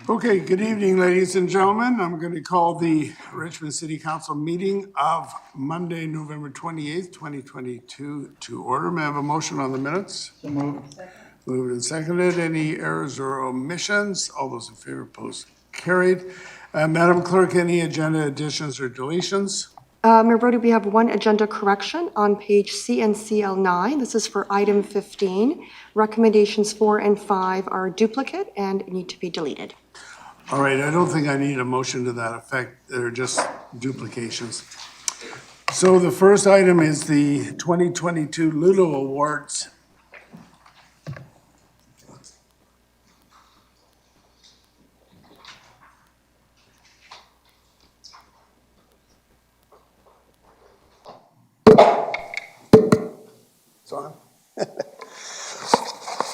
Okay, good evening, ladies and gentlemen. I'm going to call the Richmond City Council meeting of Monday, November 28th, 2022 to order. May I have a motion on the minutes? So moved. Moved and seconded. Any errors or omissions? All those in favor, opposed, carried. Madam Clerk, any agenda additions or deletions? Mayor Brody, we have one agenda correction on page CNCL 9. This is for item 15. Recommendations 4 and 5 are duplicate and need to be deleted. All right, I don't think I need a motion to that effect. They're just duplications. So the first item is the 2022 Lulu Awards. It's on.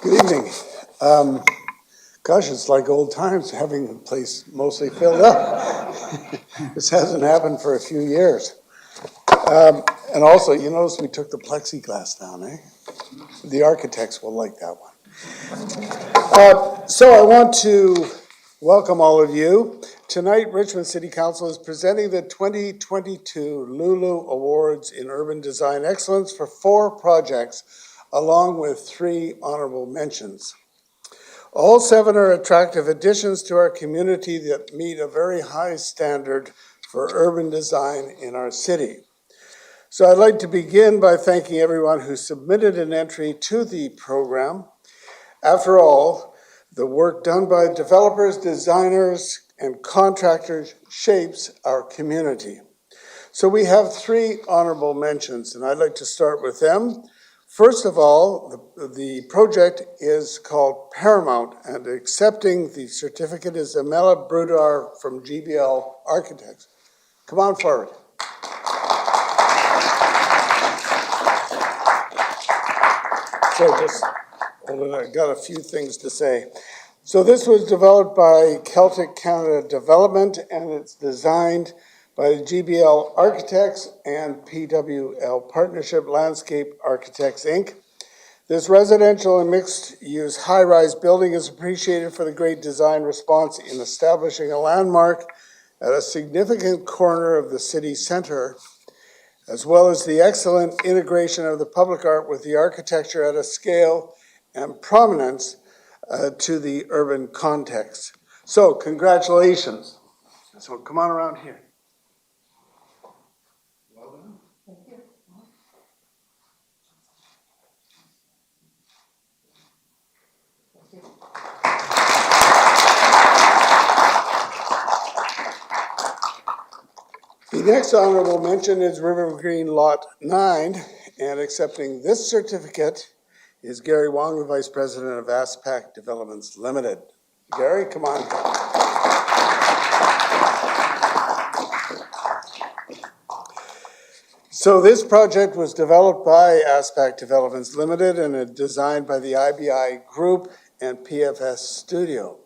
Good evening. Gosh, it's like old times having the place mostly filled up. This hasn't happened for a few years. And also, you notice we took the plexiglass down, eh? The architects will like that one. So I want to welcome all of you. Tonight, Richmond City Council is presenting the 2022 Lulu Awards in Urban Design Excellence for 4 projects, along with 3 honorable mentions. All 7 are attractive additions to our community that meet a very high standard for urban design in our city. So I'd like to begin by thanking everyone who submitted an entry to the program. After all, the work done by developers, designers, and contractors shapes our community. So we have 3 honorable mentions, and I'd like to start with them. First of all, the project is called Paramount, and accepting the certificate is Amela Brudar from GBL Architects. Come on forward. So I got a few things to say. So this was developed by Celtic Canada Development, and it's designed by the GBL Architects and PWL Partnership Landscape Architects, Inc. This residential and mixed-use high-rise building is appreciated for the great design response in establishing a landmark at a significant corner of the city center, as well as the excellent integration of the public art with the architecture at a scale and prominence to the urban context. So congratulations. So come on around here. Well done. Thank you. The next honorable mention is River Green Lot 9, and accepting this certificate is Gary Wong, the Vice President of ASPAC Developments Limited. Gary, come on. So this project was developed by ASPAC Developments Limited and designed by the IBI Group and PFS Studio.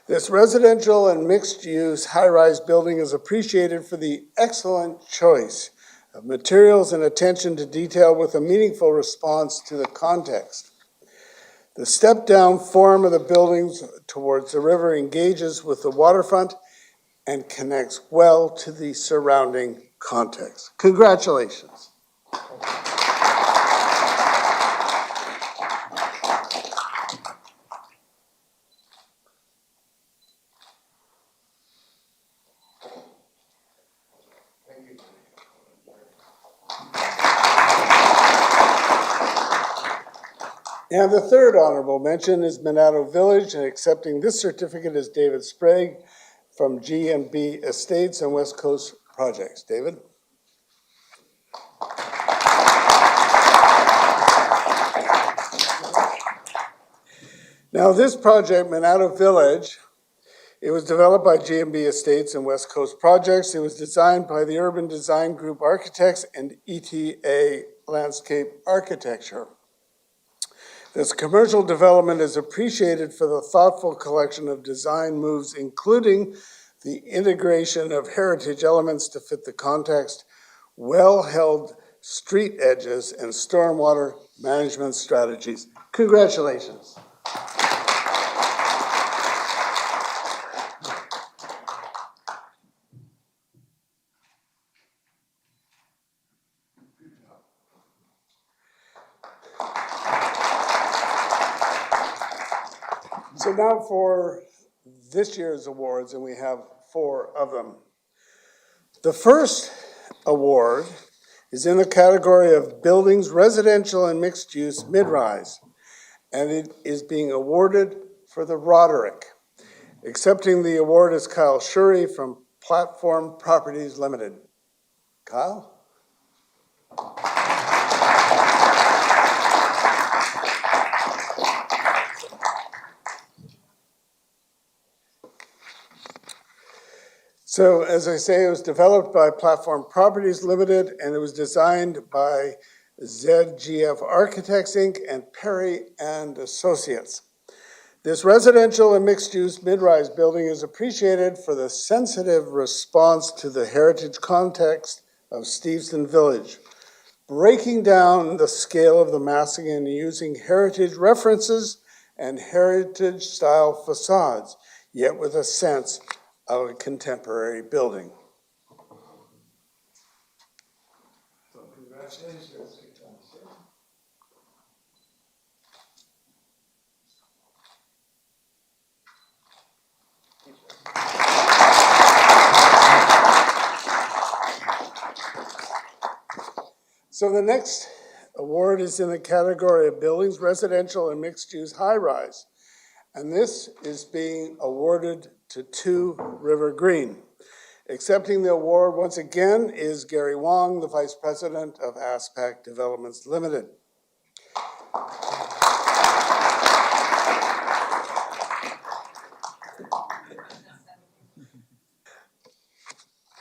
This residential and mixed-use high-rise building is appreciated for the excellent choice of materials and attention to detail with a meaningful response to the context. The step-down form of the buildings towards the river engages with the waterfront and connects well to the surrounding context. Congratulations. And the third honorable mention is Monadnock Village, and accepting this certificate is David Sprague from G&B Estates and West Coast Projects. David? Now this project, Monadnock Village, it was developed by G&B Estates and West Coast Projects. It was designed by the Urban Design Group Architects and ETA Landscape Architecture. This commercial development is appreciated for the thoughtful collection of design moves, including the integration of heritage elements to fit the context, well-held street edges, and stormwater management strategies. Congratulations. So now for this year's awards, and we have 4 of them. The first award is in the category of Buildings Residential and Mixed Use Mid-Rise, and it is being awarded for the Roderick. Accepting the award is Kyle Shurey from Platform Properties Limited. Kyle? So, as I say, it was developed by Platform Properties Limited, and it was designed by ZGF Architects, Inc. and Perry and Associates. This residential and mixed-use mid-rise building is appreciated for the sensitive response to the heritage context of Steveston Village, breaking down the scale of the massing and using heritage references and heritage-style facades, yet with a sense of a contemporary building. So congratulations. So the next award is in the category of Buildings Residential and Mixed-Use High-Rise, and this is being awarded to 2 River Green. Accepting the award once again is Gary Wong, the Vice President of ASPAC Developments Limited.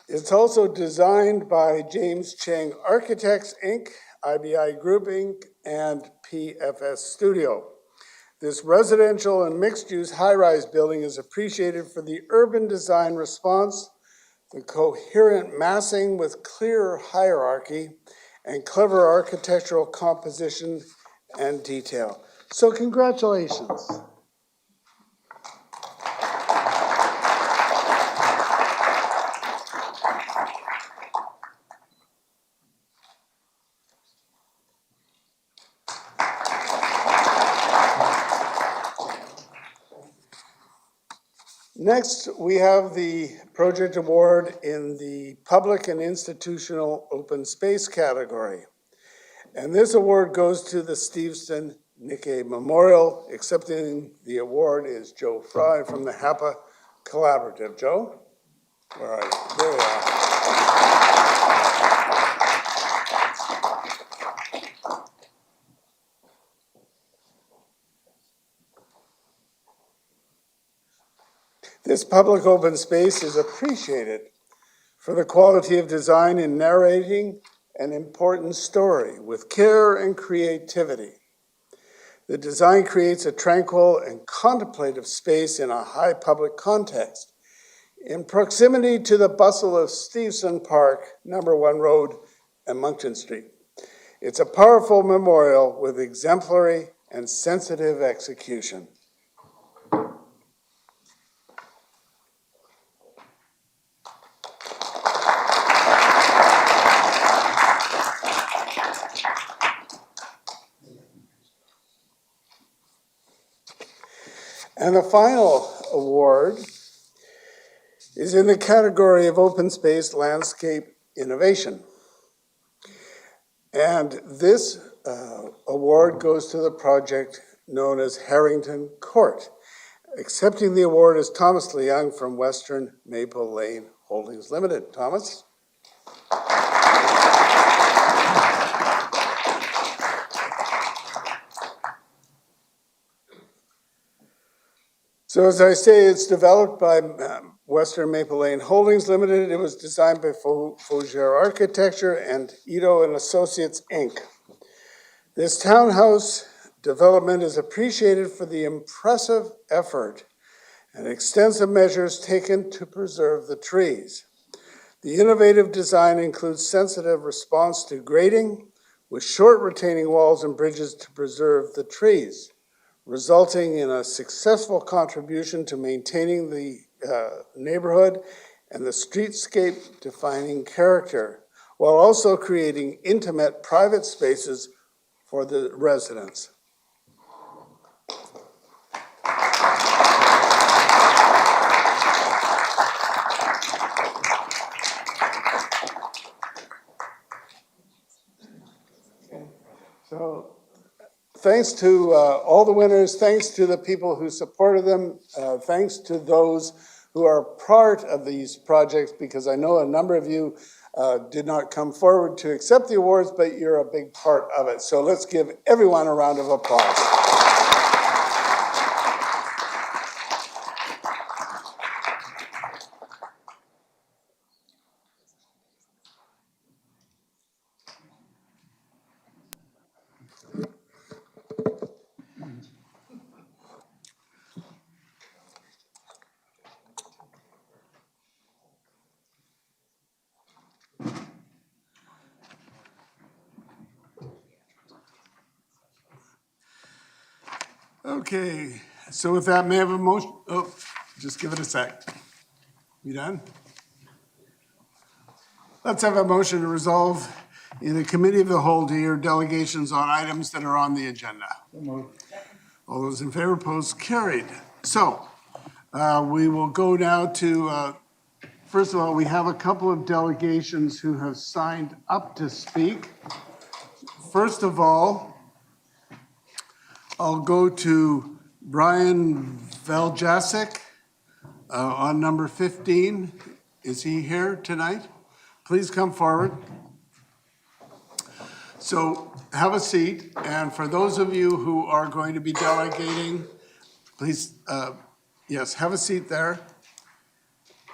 It's also designed by James Chang Architects, Inc., IBI Group, Inc., and PFS Studio. This residential and mixed-use high-rise building is appreciated for the urban design response, the coherent massing with clear hierarchy, and clever architectural composition and detail. So congratulations. Next, we have the project award in the public and institutional open space category. And this award goes to the Steveston Nikkei Memorial. Accepting the award is Joe Fry from the HAPA Collaborative. Joe? Where are you? There you are. This public open space is appreciated for the quality of design in narrating an important story with care and creativity. The design creates a tranquil and contemplative space in a high public context, in proximity to the bustle of Steveston Park, number 1 Road, and Moncton Street. It's a powerful memorial with exemplary and sensitive execution. And the final award is in the category of open space landscape innovation. And this award goes to the project known as Harrington Court. Accepting the award is Thomas Leung from Western Maple Lane Holdings Limited. Thomas? So as I say, it's developed by Western Maple Lane Holdings Limited. It was designed by Fougere Architecture and Ito and Associates, Inc. This townhouse development is appreciated for the impressive effort and extensive measures taken to preserve the trees. The innovative design includes sensitive response to grading with short retaining walls and bridges to preserve the trees, resulting in a successful contribution to maintaining the neighborhood and the streetscape defining character, while also creating intimate private spaces for the residents. So thanks to all the winners, thanks to the people who supported them, thanks to those who are part of these projects, because I know a number of you did not come forward to accept the awards, but you're a big part of it. So let's give everyone a round of applause. Okay, so with that, may I have a motion? Oh, just give it a sec. You done? Let's have a motion to resolve in a committee of the whole to hear delegations on items that are on the agenda. All those in favor, opposed, carried. So we will go now to, first of all, we have a couple of delegations who have signed up to speak. First of all, I'll go to Brian Veljacek on number 15. Is he here tonight? Please come forward. So have a seat. And for those of you who are going to be delegating, please, yes, have a seat there.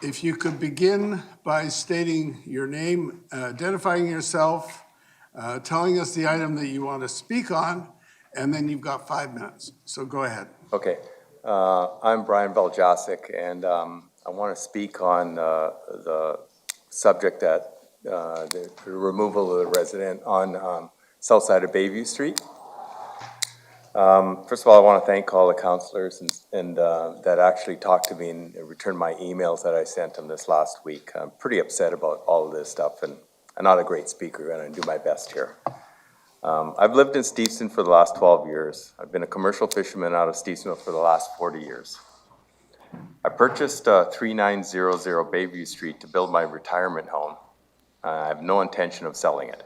If you could begin by stating your name, identifying yourself, telling us the item that you want to speak on, and then you've got 5 minutes. So go ahead. Okay. I'm Brian Veljacek, and I want to speak on the subject that the removal of the resident on south side of Bayview Street. First of all, I want to thank all the councillors and that actually talked to me and returned my emails that I sent them this last week. I'm pretty upset about all of this stuff, and I'm not a great speaker, and I do my best here. I've lived in Steveston for the last 12 years. I've been a commercial fisherman out of Steveston for the last 40 years. I purchased 3900 Bayview Street to build my retirement home. I have no intention of selling it.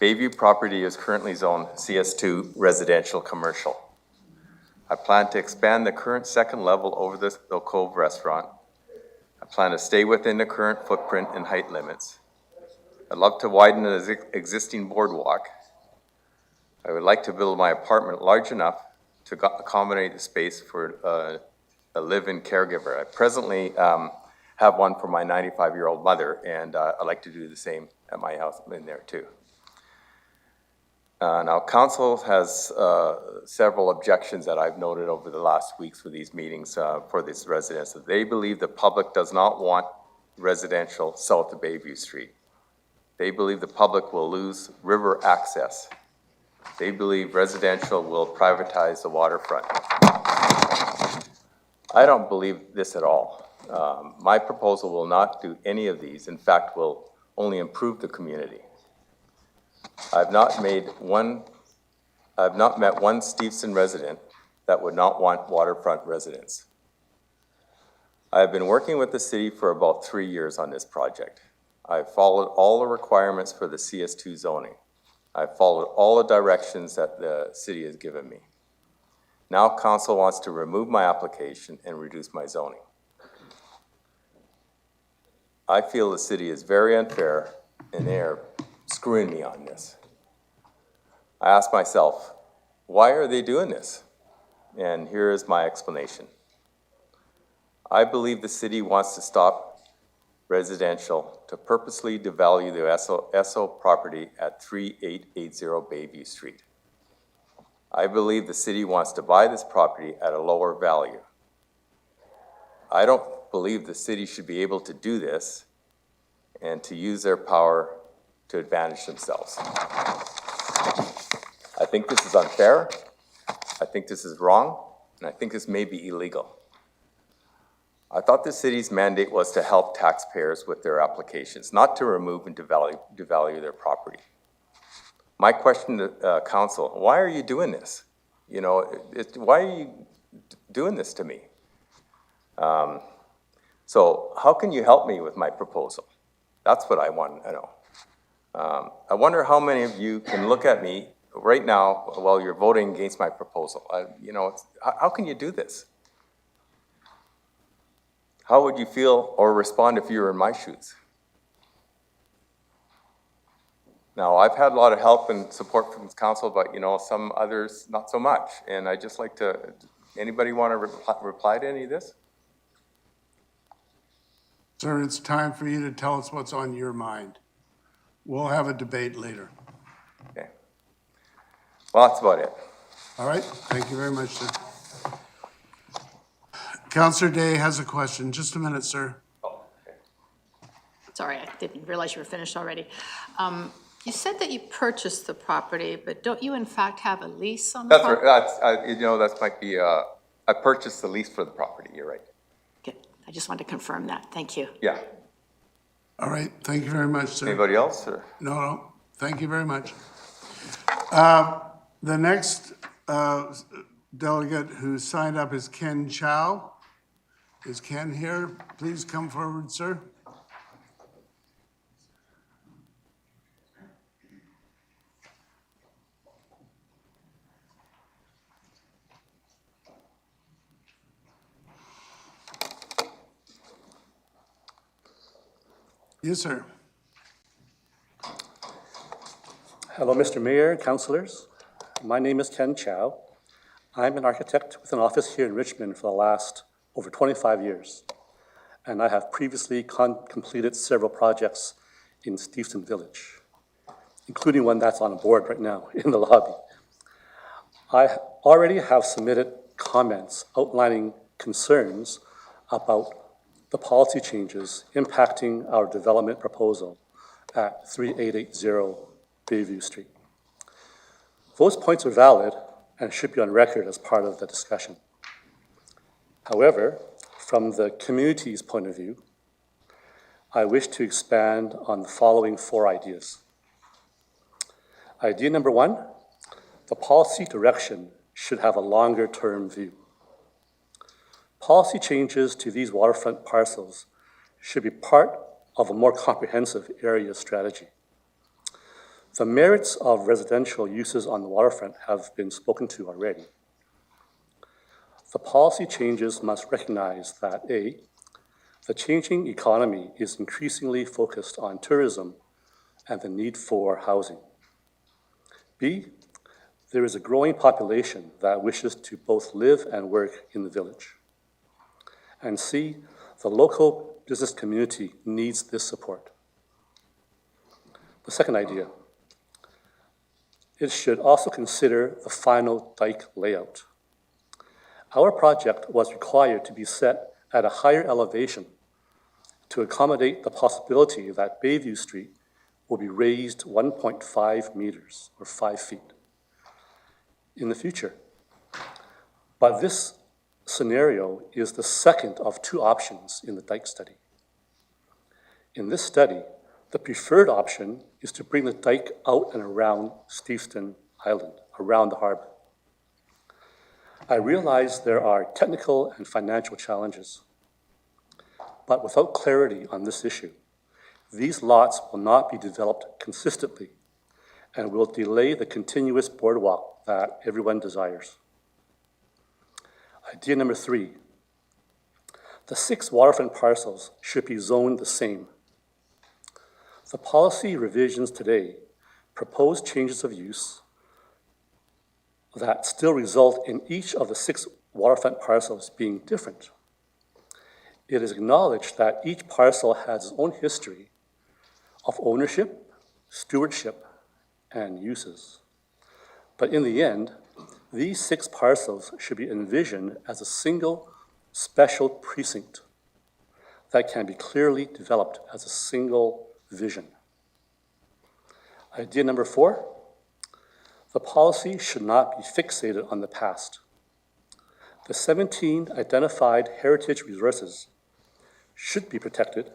Bayview property is currently zoned CS2 residential commercial. I plan to expand the current second level over the Cove restaurant. I plan to stay within the current footprint and height limits. I'd love to widen the existing boardwalk. I would like to build my apartment large enough to accommodate the space for a live-in caregiver. I presently have one for my 95-year-old mother, and I'd like to do the same at my house in there too. Now, council has several objections that I've noted over the last weeks with these meetings for this residence. They believe the public does not want residential south of Bayview Street. They believe the public will lose river access. They believe residential will privatize the waterfront. I don't believe this at all. My proposal will not do any of these. In fact, will only improve the community. I've not met one Steveston resident that would not want waterfront residents. I've been working with the city for about 3 years on this project. I've followed all the requirements for the CS2 zoning. I've followed all the directions that the city has given me. Now council wants to remove my application and reduce my zoning. I feel the city is very unfair and they're screwing me on this. I ask myself, why are they doing this? And here is my explanation. I believe the city wants to stop residential to purposely devalue the Esso property at 3880 Bayview Street. I believe the city wants to buy this property at a lower value. I don't believe the city should be able to do this and to use their power to advantage themselves. I think this is unfair. I think this is wrong, and I think this may be illegal. I thought the city's mandate was to help taxpayers with their applications, not to remove and devalue their property. My question to council, why are you doing this? You know, why are you doing this to me? So how can you help me with my proposal? That's what I want to know. I wonder how many of you can look at me right now, while you're voting against my proposal, how can you do this? How would you feel or respond if you were in my shoes? Now, I've had a lot of help and support from this council, but some others not so much. And I just like to, anybody want to reply to any of this? Sir, it's time for you to tell us what's on your mind. We'll have a debate later. Okay. Well, that's about it. All right, thank you very much, sir. Councillor Day has a question. Just a minute, sir. Sorry, I didn't realize you were finished already. You said that you purchased the property, but don't you in fact have a lease on the That's property? right. That might be, I purchased the lease for the property. You're right. Good. I just wanted to confirm that. Thank you. Yeah. All right, thank you very much, sir. Anybody else? Or? No, thank you very much. The next delegate who signed up is Ken Chow. Is Ken here? Please come forward, sir. Yes, sir. Hello, Mr. Mayor, councillors. My name is Ken Chow. I'm an architect with an office here in Richmond for the last over 25 years, and I have previously completed several projects in Steveston Village, including one that's on a board right now in the lobby. I already have submitted comments outlining concerns about the policy changes impacting our development proposal at 3880 Bayview Street. Those points are valid and should be on record as part of the discussion. However, from the community's point of view, I wish to expand on the following 4 ideas. Idea number 1, the policy direction should have a longer-term view. Policy changes to these waterfront parcels should be part of a more comprehensive area strategy. The merits of residential uses on the waterfront have been spoken to already. The policy changes must recognize that A, the changing economy is increasingly focused on tourism and the need for housing. B, there is a growing population that wishes to both live and work in the village. And C, the local business community needs this support. The second idea, it should also consider the final dike layout. Our project was required to be set at a higher elevation to accommodate the possibility that Bayview Street will be raised 1.5 meters or 5 feet in the future. But this scenario is the second of 2 options in the dike study. In this study, the preferred option is to bring the dike out and around Steveston Island, around the harbor. I realize there are technical and financial challenges, but without clarity on this issue, these lots will not be developed consistently and will delay the continuous boardwalk that everyone desires. Idea number 3, the 6 waterfront parcels should be zoned the same. The policy revisions today propose changes of use that still result in each of the 6 waterfront parcels being different. It is acknowledged that each parcel has its own history of ownership, stewardship, and uses. But in the end, these 6 parcels should be envisioned as a single special precinct that can be clearly developed as a single vision. Idea number 4, the policy should not be fixated on the past. The 17 identified heritage resources should be protected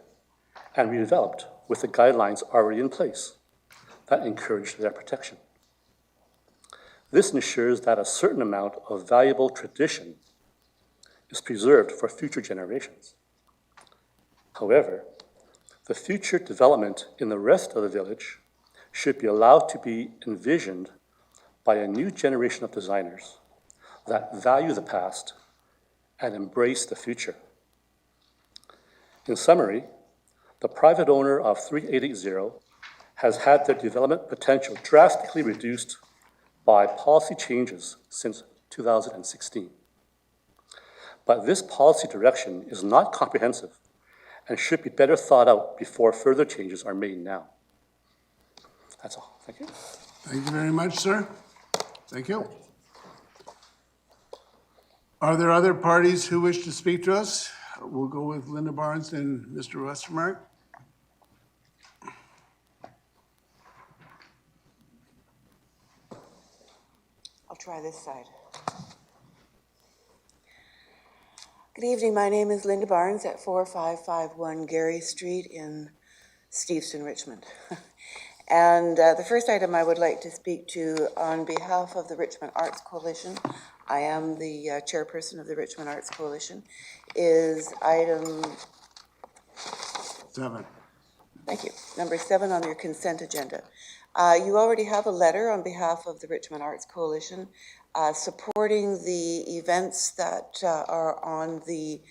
and redeveloped with the guidelines already in place that encourage their protection. This ensures that a certain amount of valuable tradition is preserved for future generations. However, the future development in the rest of the village should be allowed to be envisioned by a new generation of designers that value the past and embrace the future. In summary, the private owner of 3880 has had their development potential drastically reduced by policy changes since 2016. But this policy direction is not comprehensive and should be better thought out before further changes are made now. That's all. Thank you. Thank you very much, sir. Thank you. Are there other parties who wish to speak to us? We'll go with Linda Barnes and Mr. Westermark. I'll try this side. Good evening, my name is Linda Barnes at 4551 Gary Street in Steveston, Richmond. And the first item I would like to speak to on behalf of the Richmond Arts Coalition, I am the chairperson of the Richmond Arts Coalition, is item 7. Thank you. Number 7 on your consent agenda. You already have a letter on behalf of the Richmond Arts Coalition supporting the events that are on the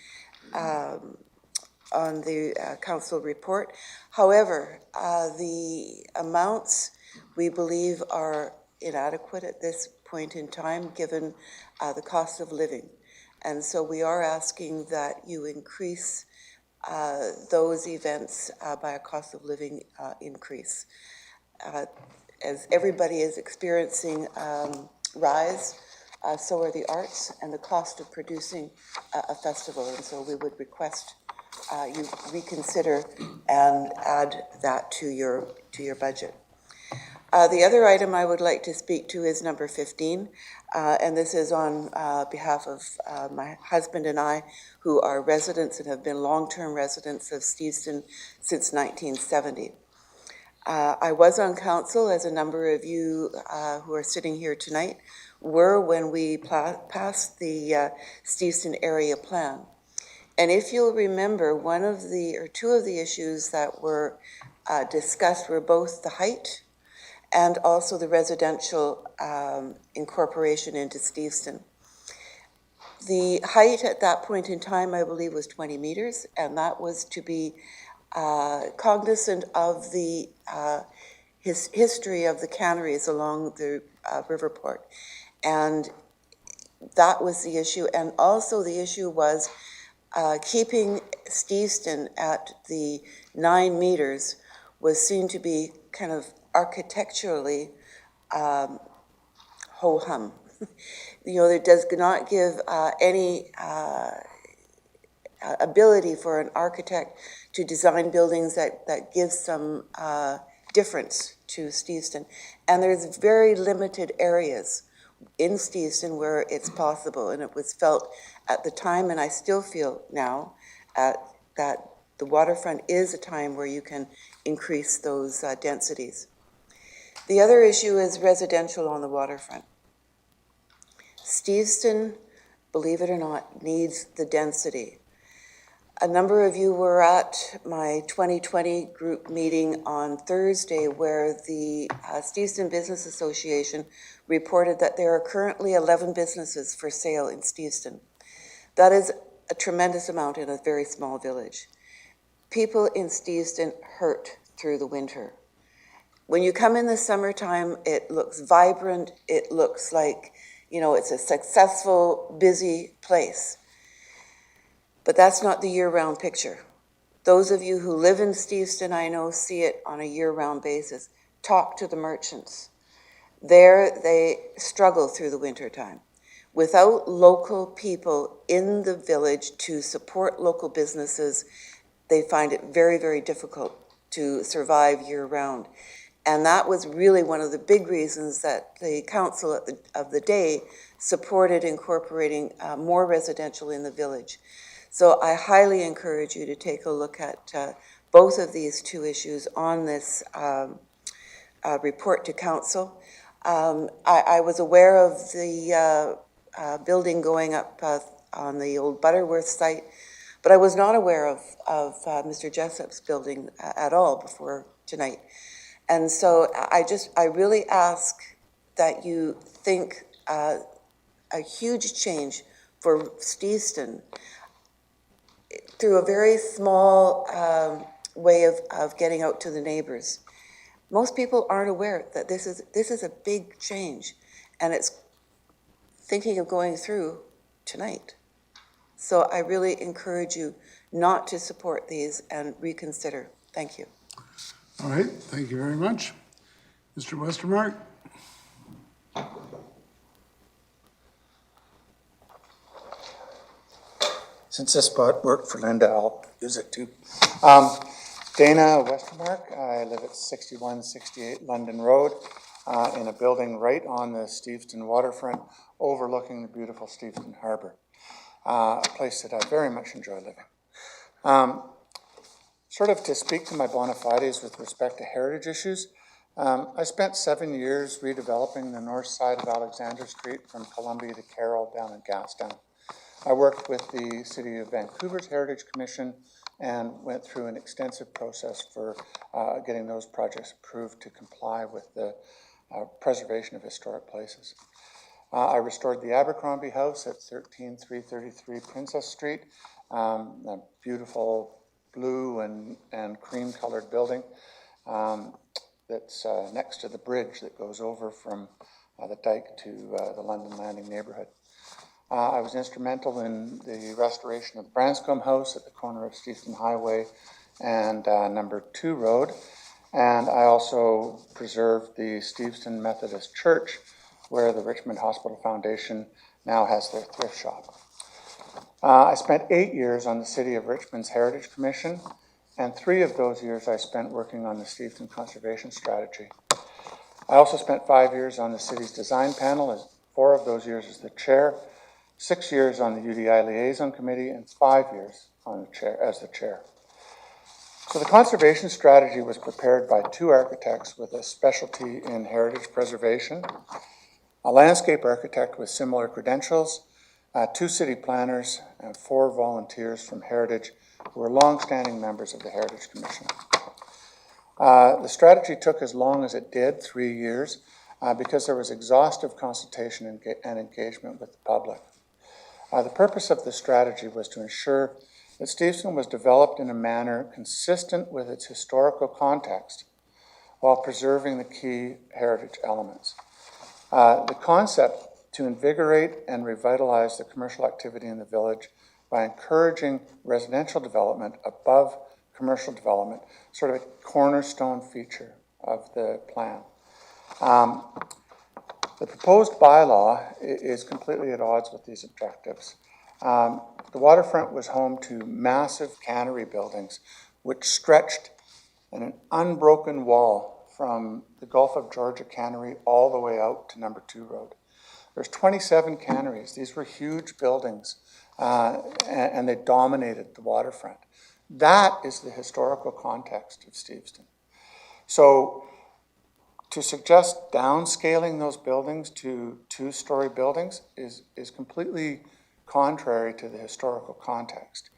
council report. However, the amounts we believe are inadequate at this point in time, given the cost of living. And so we are asking that you increase those events by a cost of living increase. As everybody is experiencing rise, so are the arts and the cost of producing a festival. And so we would request you reconsider and add that to your budget. The other item I would like to speak to is number 15, and this is on behalf of my husband and I, who are residents and have been long-term residents of Steveston since 1970. I was on council, as a number of you who are sitting here tonight were, when we passed the Steveston Area Plan. And if you'll remember, two of the issues that were discussed were both the height and also the residential incorporation into Steveston. The height at that point in time, I believe, was 20 meters, and that was to be cognizant of the history of the canneries along the Riverport. And that was the issue. And also the issue was keeping Steveston at the 9 meters was seen to be kind of architecturally ho-hum. It does not give any ability for an architect to design buildings that give some difference to Steveston. And there's very limited areas in Steveston where it's possible, and it was felt at the time, and I still feel now, that the waterfront is a time where you can increase those densities. The other issue is residential on the waterfront. Steveston, believe it or not, needs the density. A number of you were at my 2020 group meeting on Thursday, where the Steveston Business Association reported that there are currently 11 businesses for sale in Steveston. That is a tremendous amount in a very small village. People in Steveston hurt through the winter. When you come in the summertime, it looks vibrant. It looks like, it's a successful, busy place. But that's not the year-round picture. Those of you who live in Steveston, I know, see it on a year-round basis. Talk to the merchants. There, they struggle through the wintertime. Without local people in the village to support local businesses, they find it very, very difficult to survive year-round. And that was really one of the big reasons that the council of the day supported incorporating more residential in the village. So I highly encourage you to take a look at both of these two issues on this report to council. I was aware of the building going up on the old Butterworth site, but I was not aware of Mr. Jessup's building at all before tonight. And so I really ask that you think a huge change for Steveston through a very small way of getting out to the neighbors. Most people aren't aware that this is a big change, and it's thinking of going through tonight. So I really encourage you not to support these and reconsider. Thank you. All right, thank you very much. Mr. Westermark? Since this spot worked for Linda, I'll use it too. Dana Westermark, I live at 6168 London Road, in a building right on the Steveston waterfront, overlooking the beautiful Steveston Harbor, a place that I very much enjoy living. Sort of to speak to my bona fides with respect to heritage issues, I spent 7 years redeveloping the north side of Alexander Street from Columbia to Carroll down in Gastown. I worked with the City of Vancouver's Heritage Commission and went through an extensive process for getting those projects approved to comply with the preservation of historic places. I restored the Abercrombie House at 13333 Princess Street, a beautiful blue and cream-colored building that's next to the bridge that goes over from the dike to the London Landing neighborhood. I was instrumental in the restoration of the Branscombe House at the corner of Steveston Highway and number 2 Road. And I also preserved the Steveston Methodist Church, where the Richmond Hospital Foundation now has their thrift shop. I spent 8 years on the City of Richmond's Heritage Commission, and 3 of those years I spent working on the Steveston Conservation Strategy. I also spent 5 years on the city's design panel, as 4 of those years as the chair, 6 years on the UDI Liaison Committee, and 5 years on the chair, as the chair. So the conservation strategy was prepared by 2 architects with a specialty in heritage preservation, a landscape architect with similar credentials, 2 city planners, and 4 volunteers from Heritage who were long-standing members of the Heritage Commission. The strategy took as long as it did, 3 years, because there was exhaustive consultation and engagement with the public. The purpose of the strategy was to ensure that Steveston was developed in a manner consistent with its historical context while preserving the key heritage elements. The concept to invigorate and revitalize the commercial activity in the village by encouraging residential development above commercial development, sort of a cornerstone feature of the plan. The proposed bylaw is completely at odds with these objectives. The waterfront was home to massive cannery buildings which stretched in an unbroken wall from the Gulf of Georgia cannery all the way out to number 2 Road. There's 27 canneries. These were huge buildings, and they dominated the waterfront. That is the historical context of Steveston. So to suggest downscaling those buildings to 2-story buildings is completely contrary to the historical context.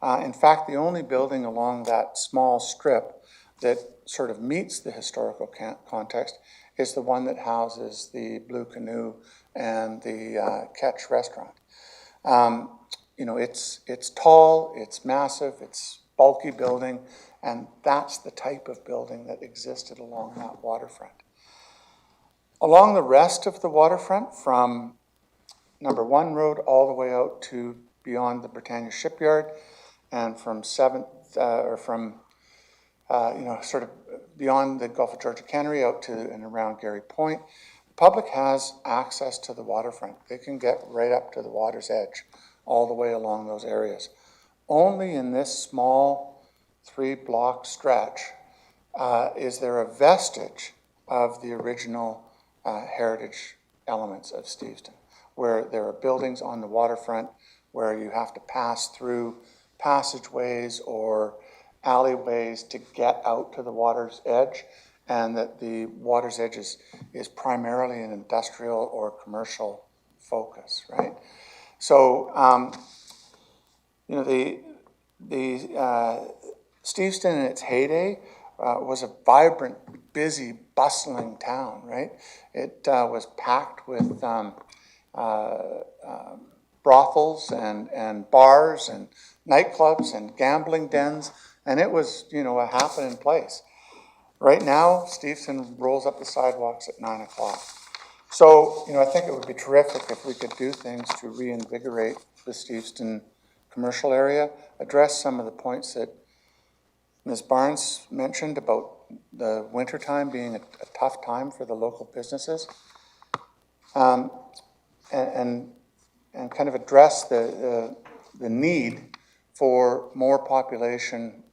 In fact, the only building along that small strip that sort of meets the historical context is the one that houses the Blue Canoe and the Catch restaurant. You know, it's tall, it's massive, it's bulky building, and that's the type of building that existed along that waterfront. Along the rest of the waterfront, from number 1 Road all the way out to beyond the Britannia Shipyard, and from 7th, sort of beyond the Gulf of Georgia Cannery out to and around Gary Point, the public has access to the waterfront. They can get right up to the water's edge all the way along those areas. Only in this small 3-block stretch is there a vestige of the original heritage elements of Steveston, where there are buildings on the waterfront where you have to pass through passageways or alleyways to get out to the water's edge, and that the water's edge is primarily an industrial or commercial focus, right? So, the Steveston in its heyday was a vibrant, busy, bustling town, right? It was packed with brothels and bars and nightclubs and gambling dens, and it was, a happening place. Right now, Steveston rolls up the sidewalks at 9 o'clock. So, I think it would be terrific if we could do things to reinvigorate the Steveston commercial area, address some of the points that Ms. Barnes mentioned about the wintertime being a tough time for the local businesses, and kind of address the need for more population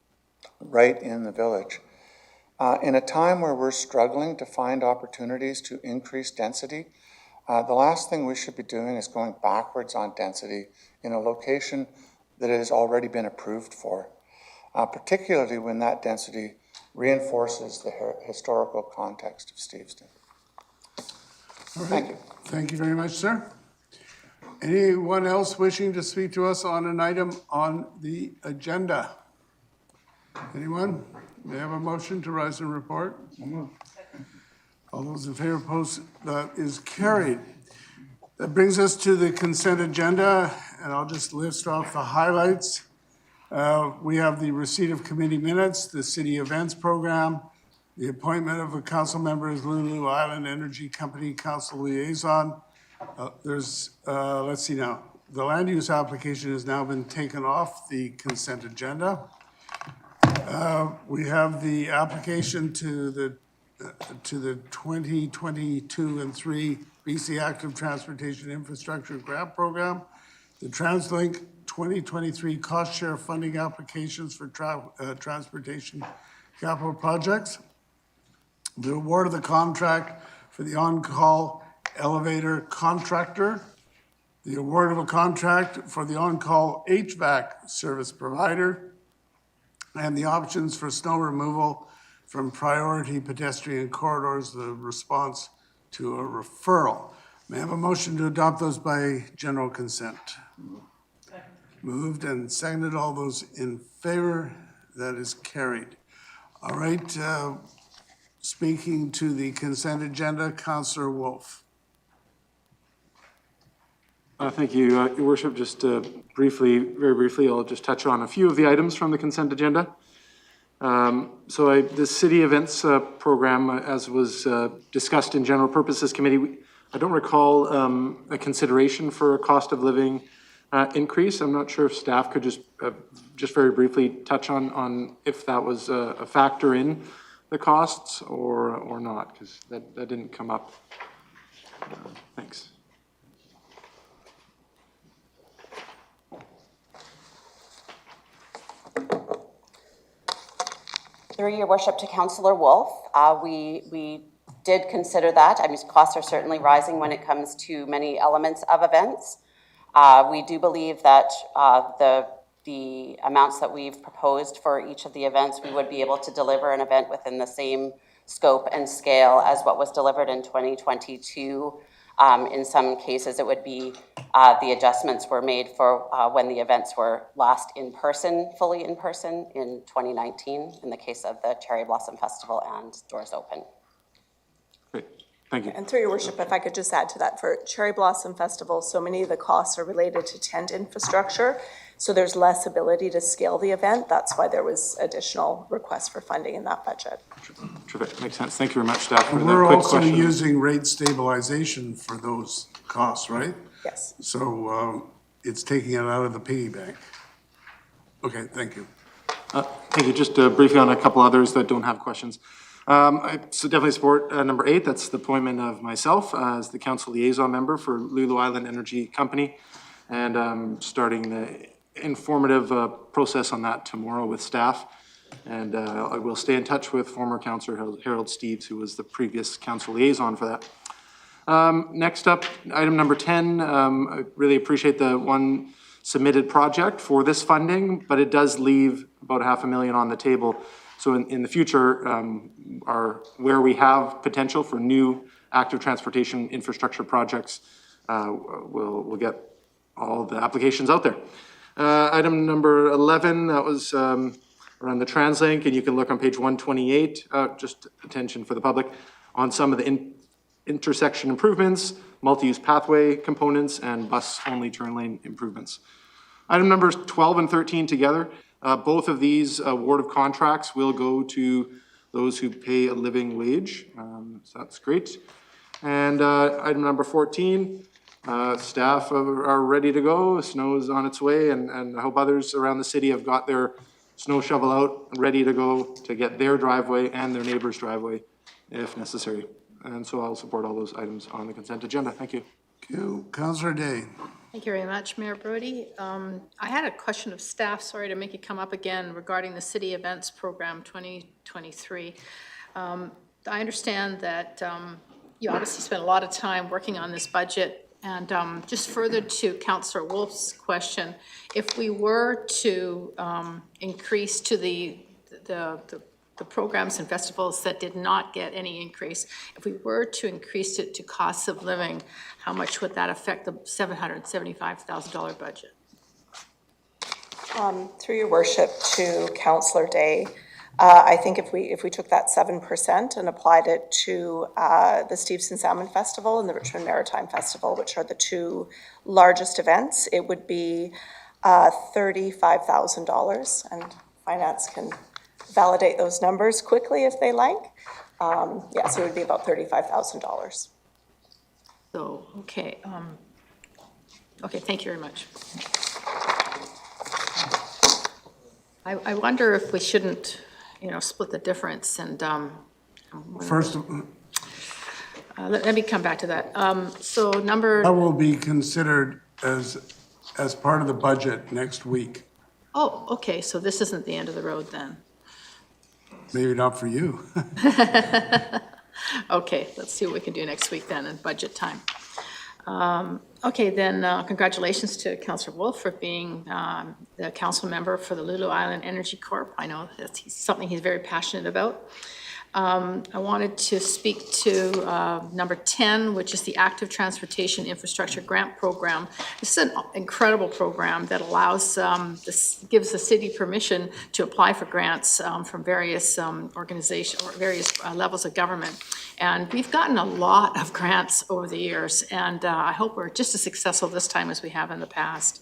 right in the village. In a time where we're struggling to find opportunities to increase density, the last thing we should be doing is going backwards on density in a location that has already been approved for, particularly when that density reinforces the historical context of Steveston. All right. Thank you. Thank you very much, sir. Anyone else wishing to speak to us on an item on the agenda? Anyone? May I have a motion to rise and report? All those in favor, opposed, that is carried. That brings us to the consent agenda, and I'll just list off the highlights. We have the receipt of committee minutes, the city events program, the appointment of a council member as Lulu Island Energy Company Council Liaison. Let's see now, the land use application has now been taken off the consent agenda. We have the application to the 2022 and 3 BC Active Transportation Infrastructure Grant Program, the TransLink 2023 cost share funding applications for transportation capital projects, the award of the contract for the on-call elevator contractor, the award of a contract for the on-call HVAC service provider, and the options for snow removal from priority pedestrian corridors, the response to a referral. May I have a motion to adopt those by general consent? Moved and seconded. All those in favor? That is carried. All right, speaking to the consent agenda, Councillor Wolf. Thank you, Your Worship. Just very briefly, I'll just touch on a few of the items from the consent agenda. The city events program, as was discussed in General Purposes Committee, I don't recall a consideration for a cost of living increase. I'm not sure if staff could just very briefly touch on if that was a factor in the costs or not, because that didn't come up. Thanks. Through your worship to Councillor Wolf, we did consider that. I mean, costs are certainly rising when it comes to many elements of events. We do believe that the amounts that we've proposed for each of the events, we would be able to deliver an event within the same scope and scale as what was delivered in 2022. In some cases, it would be the adjustments were made for when the events were last in person, fully in person, in 2019, in the case of the Cherry Blossom Festival and Doors Open. Great, thank you. And through your worship, if I could just add to that, for Cherry Blossom Festival, so many of the costs are related to tent infrastructure, so there's less ability to scale the event. That's why there was additional requests for funding in that budget. Terrific, makes sense. Thank you very much, staff, for that We're quick also question. using rate stabilization for those costs, right? Yes. So it's taking it out of the piggy bank. Okay, thank you. Thank you. Just briefly on a couple others that don't have questions. I definitely support number 8. That's the appointment of myself as the council liaison member for Lulu Island Energy Company, and starting the informative process on that tomorrow with staff. And I will stay in touch with former councillor Harold Steeves, who was the previous council liaison for that. Next up, item number 10. I really appreciate the one submitted project for this funding, but it does leave about $500,000 on the table. So in the future, where we have potential for new active transportation infrastructure projects, we'll get all the applications out there. Item number 11, that was around the TransLink, and you can look on page 128, just attention for the public, on some of the intersection improvements, multi-use pathway components, and bus-only turn lane improvements. Item numbers 12 and 13 together, both of these award of contracts will go to those who pay a living wage, so that's great. And item number 14, staff are ready to go, snow is on its way, and I hope others around the city have got their snow shovel out, ready to go to get their driveway and their neighbor's driveway if necessary. And so I'll support all those items on the consent agenda. Thank you. Thank you. Councillor Day. Thank you very much, Mayor Brody. I had a question of staff, sorry to make it come up again, regarding the City Events Program 2023. I understand that you obviously spent a lot of time working on this budget, and just further to Councillor Wolf's question, if we were to increase to the programs and festivals that did not get any increase, if we were to increase it to costs of living, how much would that affect the $775,000 budget? Through your worship to Councillor Day, I think if we took that 7% and applied it to the Stevenson Salmon Festival and the Richmond Maritime Festival, which are the two largest events, it would be $35,000, and finance can validate those numbers quickly if they like. Yeah, so it would be about $35,000. So, okay, okay, thank you very much. I wonder if we shouldn't, split the difference and, First, let me come back to that. So number, that will be considered as part of the budget next week. oh, okay, so this isn't the end of the road then. Maybe not for you. Okay, let's see what we can do next week then in budget time. Okay, then congratulations to Councillor Wolf for being the council member for the Lulu Island Energy Corp. I know that's something he's very passionate about. I wanted to speak to number 10, which is the Active Transportation Infrastructure Grant Program. This is an incredible program that allows, gives the city permission to apply for grants from various organizations or various levels of government. And we've gotten a lot of grants over the years, and I hope we're just as successful this time as we have in the past.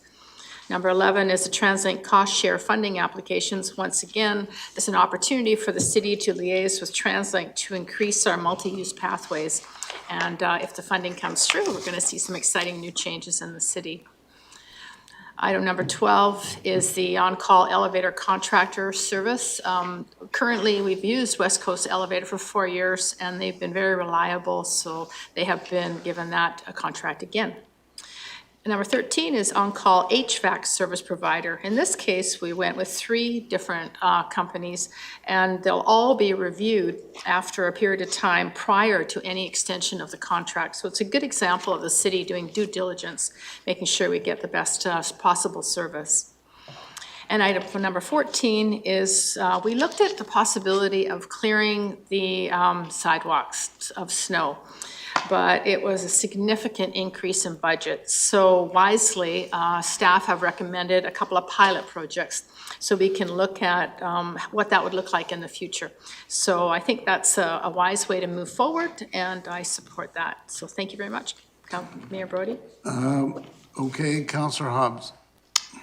Number 11 is the TransLink cost share funding applications. Once again, it's an opportunity for the city to liaise with TransLink to increase our multi-use pathways. And if the funding comes through, we're going to see some exciting new changes in the city. Item number 12 is the on-call elevator contractor service. Currently, we've used West Coast Elevator for 4 years, and they've been very reliable, so they have been given that a contract again. Number 13 is on-call HVAC service provider. In this case, we went with 3 different companies, and they'll all be reviewed after a period of time prior to any extension of the contract. So it's a good example of the city doing due diligence, making sure we get the best possible service. And item for number 14 is we looked at the possibility of clearing the sidewalks of snow, but it was a significant increase in budget. So wisely, staff have recommended a couple of pilot projects so we can look at what that would look like in the future. So I think that's a wise way to move forward, and I support that. So thank you very much, Mayor Brody. Okay, Councillor Hobbs.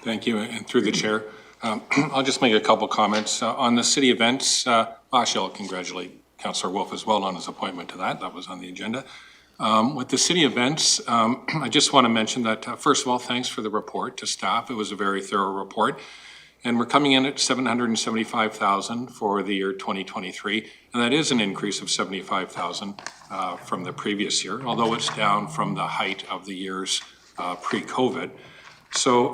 Thank you, and through the chair, I'll just make a couple comments. On the city events, actually I'll congratulate Councillor Wolf as well on his appointment to that. That was on the agenda. With the city events, I just want to mention that, first of all, thanks for the report to staff. It was a very thorough report. And we're coming in at $775,000 for the year 2023, and that is an increase of $75,000 from the previous year, although it's down from the height of the years pre-COVID. So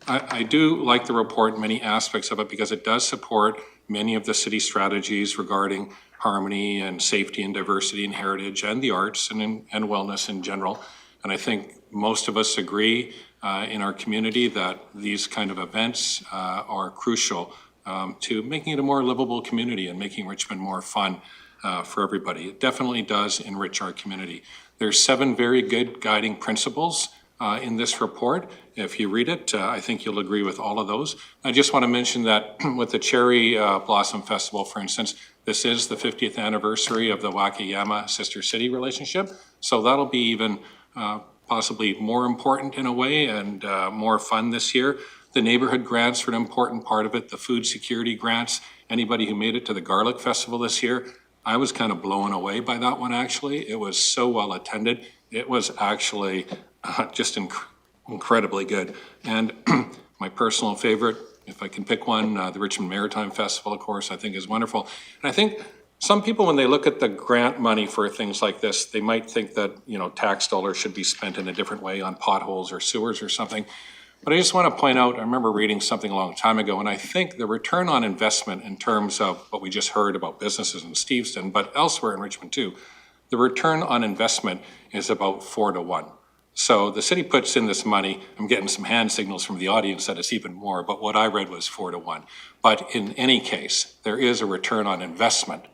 I do like the report, many aspects of it, because it does support many of the city strategies regarding harmony and safety and diversity and heritage and the arts and wellness in general. And I think most of us agree in our community that these kind of events are crucial to making it a more livable community and making Richmond more fun for everybody. It definitely does enrich our community. There's 7 very good guiding principles in this report. If you read it, I think you'll agree with all of those. I just want to mention that with the Cherry Blossom Festival, for instance, this is the 50th anniversary of the Wakayama Sister City relationship. So that'll be even possibly more important in a way and more fun this year. The neighborhood grants are an important part of it, the food security grants. Anybody who made it to the Garlic Festival this year, I was kind of blown away by that one, actually. It was so well attended. It was actually just incredibly good. And my personal favorite, if I can pick one, the Richmond Maritime Festival, of course, I think is wonderful. And I think some people, when they look at the grant money for things like this, they might think that, tax dollars should be spent in a different way on potholes or sewers or something. But I just want to point out, I remember reading something a long time ago, and I think the return on investment in terms of what we just heard about businesses in Steveston, but elsewhere in Richmond too, the return on investment is about 4 to 1. So the city puts in this money, I'm getting some hand signals from the audience that it's even more, but what I read was 4 to 1. But in any case, there is a return on investment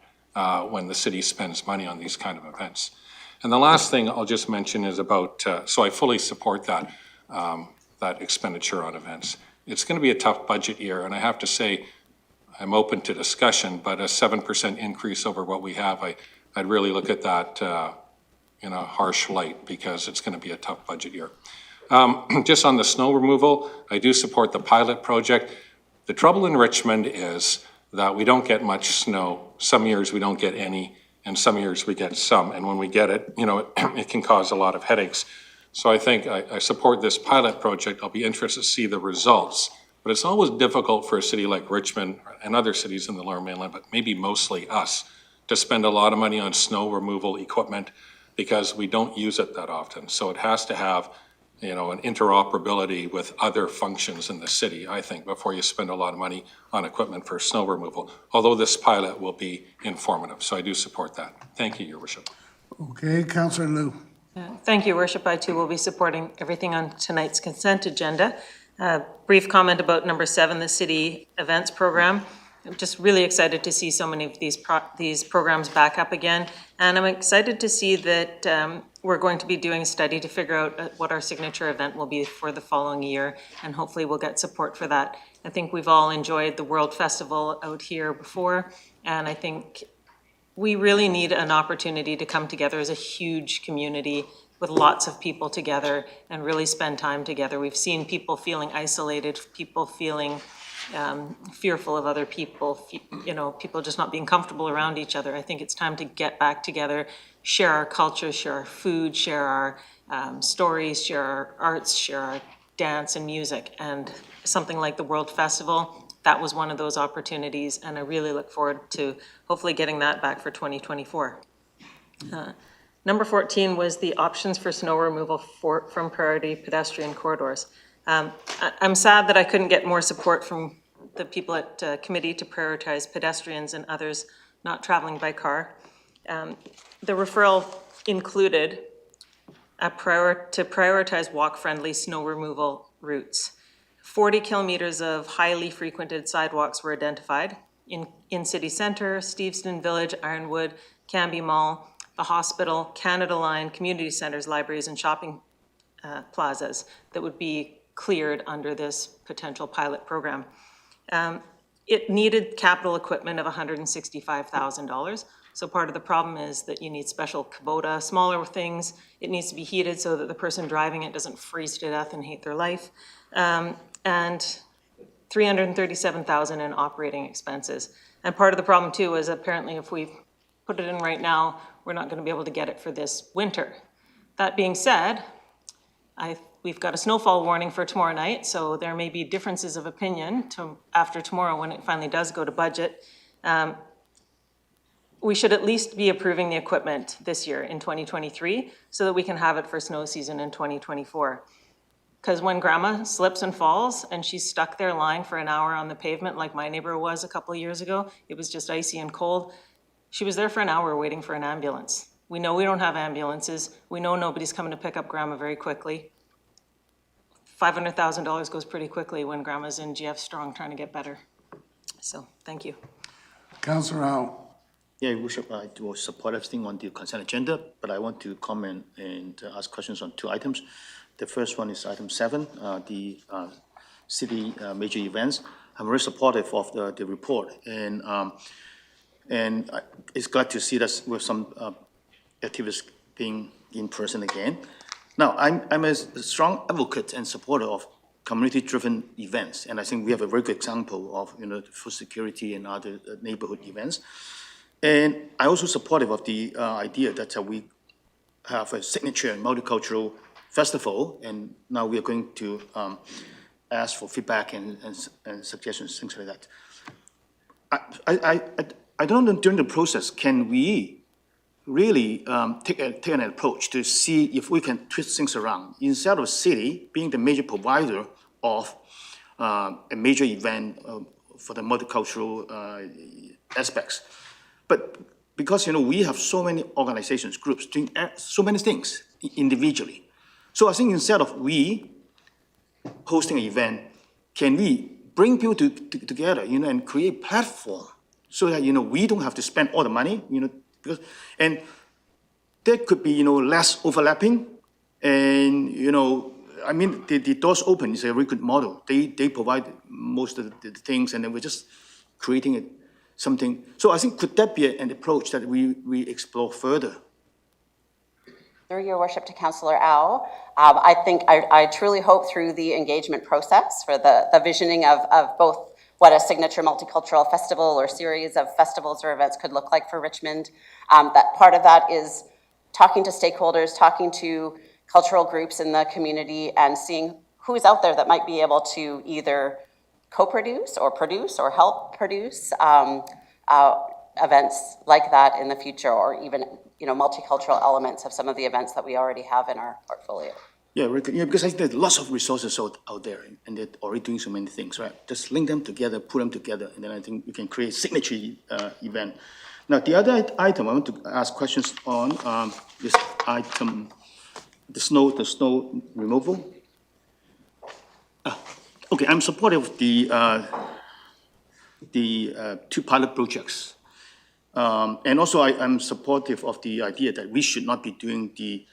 when the city spends money on these kind of events. And the last thing I'll just mention is about, so I fully support that, that expenditure on events. It's going to be a tough budget year, and I have to say, I'm open to discussion, but a 7% increase over what we have, I'd really look at that in a harsh light because it's going to be a tough budget year. Just on the snow removal, I do support the pilot project. The trouble in Richmond is that we don't get much snow. Some years we don't get any, and some years we get some. And when we get it, it can cause a lot of headaches. So I think I support this pilot project. I'll be interested to see the results. But it's always difficult for a city like Richmond and other cities in the Lower Mainland, but maybe mostly us, to spend a lot of money on snow removal equipment because we don't use it that often. So it has to have, an interoperability with other functions in the city, I think, before you spend a lot of money on equipment for snow removal, although this pilot will be informative. So I do support that. Thank you, Your Worship. Okay, Councillor Liu. Thank you, Worship. I too will be supporting everything on tonight's consent agenda. Brief comment about number 7, the city events program. I'm just really excited to see so many of these programs back up again. And I'm excited to see that we're going to be doing a study to figure out what our signature event will be for the following year. And hopefully we'll get support for that. I think we've all enjoyed the World Festival out here before. And I think we really need an opportunity to come together as a huge community with lots of people together and really spend time together. We've seen people feeling isolated, people feeling fearful of other people, people just not being comfortable around each other. I think it's time to get back together, share our culture, share our food, share our stories, share our arts, share our dance and music. And something like the World Festival, that was one of those opportunities, and I really look forward to hopefully getting that back for 2024. Number 14 was the options for snow removal from priority pedestrian corridors. I'm sad that I couldn't get more support from the people at committee to prioritize pedestrians and others not traveling by car. The referral included to prioritize walk-friendly snow removal routes. 40 kilometers of highly frequented sidewalks were identified in City Centre, Steveston Village, Ironwood, Cambie Mall, the hospital, Canada Line, community centers, libraries, and shopping plazas that would be cleared under this potential pilot program. It needed capital equipment of $165,000. So part of the problem is that you need special Kubota, smaller things. It needs to be heated so that the person driving it doesn't freeze to death and hate their life. And $337,000 in operating expenses. And part of the problem too is apparently if we put it in right now, we're not going to be able to get it for this winter. That being said, we've got a snowfall warning for tomorrow night, so there may be differences of opinion after tomorrow when it finally does go to budget. We should at least be approving the equipment this year in 2023 so that we can have it for snow season in 2024. Because when grandma slips and falls and she's stuck there lying for an hour on the pavement like my neighbor was a couple of years ago, it was just icy and cold. She was there for an hour waiting for an ambulance. We know we don't have ambulances. We know nobody's coming to pick up grandma very quickly. $500,000 goes pretty quickly when grandma's in GF Strong trying to get better. So, thank you. Councillor Howe. Yeah, Your Worship, I do support everything on the consent agenda, but I want to comment and ask questions on two items. The first one is item 7, the city major events. I'm very supportive of the report, and it's glad to see that with some activities being in person again. Now, I'm a strong advocate and supporter of community-driven events, and I think we have a very good example of, food security and other neighborhood events. And I also supportive of the idea that we have a signature multicultural festival, and now we are going to ask for feedback and suggestions, things like that. I don't know, during the process, can we really take an approach to see if we can twist things around? Instead of city being the major provider of a major event for the multicultural aspects, but because, we have so many organizations, groups, doing so many things individually. So I think instead of we hosting an event, can we bring people together, and create platform so that, we don't have to spend all the money, because, and there could be, less overlapping, and, I mean, the Doors Open is a very good model. They provide most of the things, and then we're just creating it. Something. So I think could that be an approach that we explore further? Through your worship to Councillor Au, I truly hope through the engagement process for the visioning of both what a signature multicultural festival or series of festivals or events could look like for Richmond, that part of that is talking to stakeholders, talking to cultural groups in the community, and seeing who's out there that might be able to either co-produce or help produce events like that in the future, or even multicultural elements of some of the events that we already have in our portfolio. Yeah, because I think there's lots of resources out there, and they're already doing so many things, right? Just link them together, put them together, and then I think we can create a signature event. Now, the other item I want to ask questions on this item, the snow removal. Okay, I'm supportive of the two pilot projects. And also I'm supportive of the idea that we should not be doing the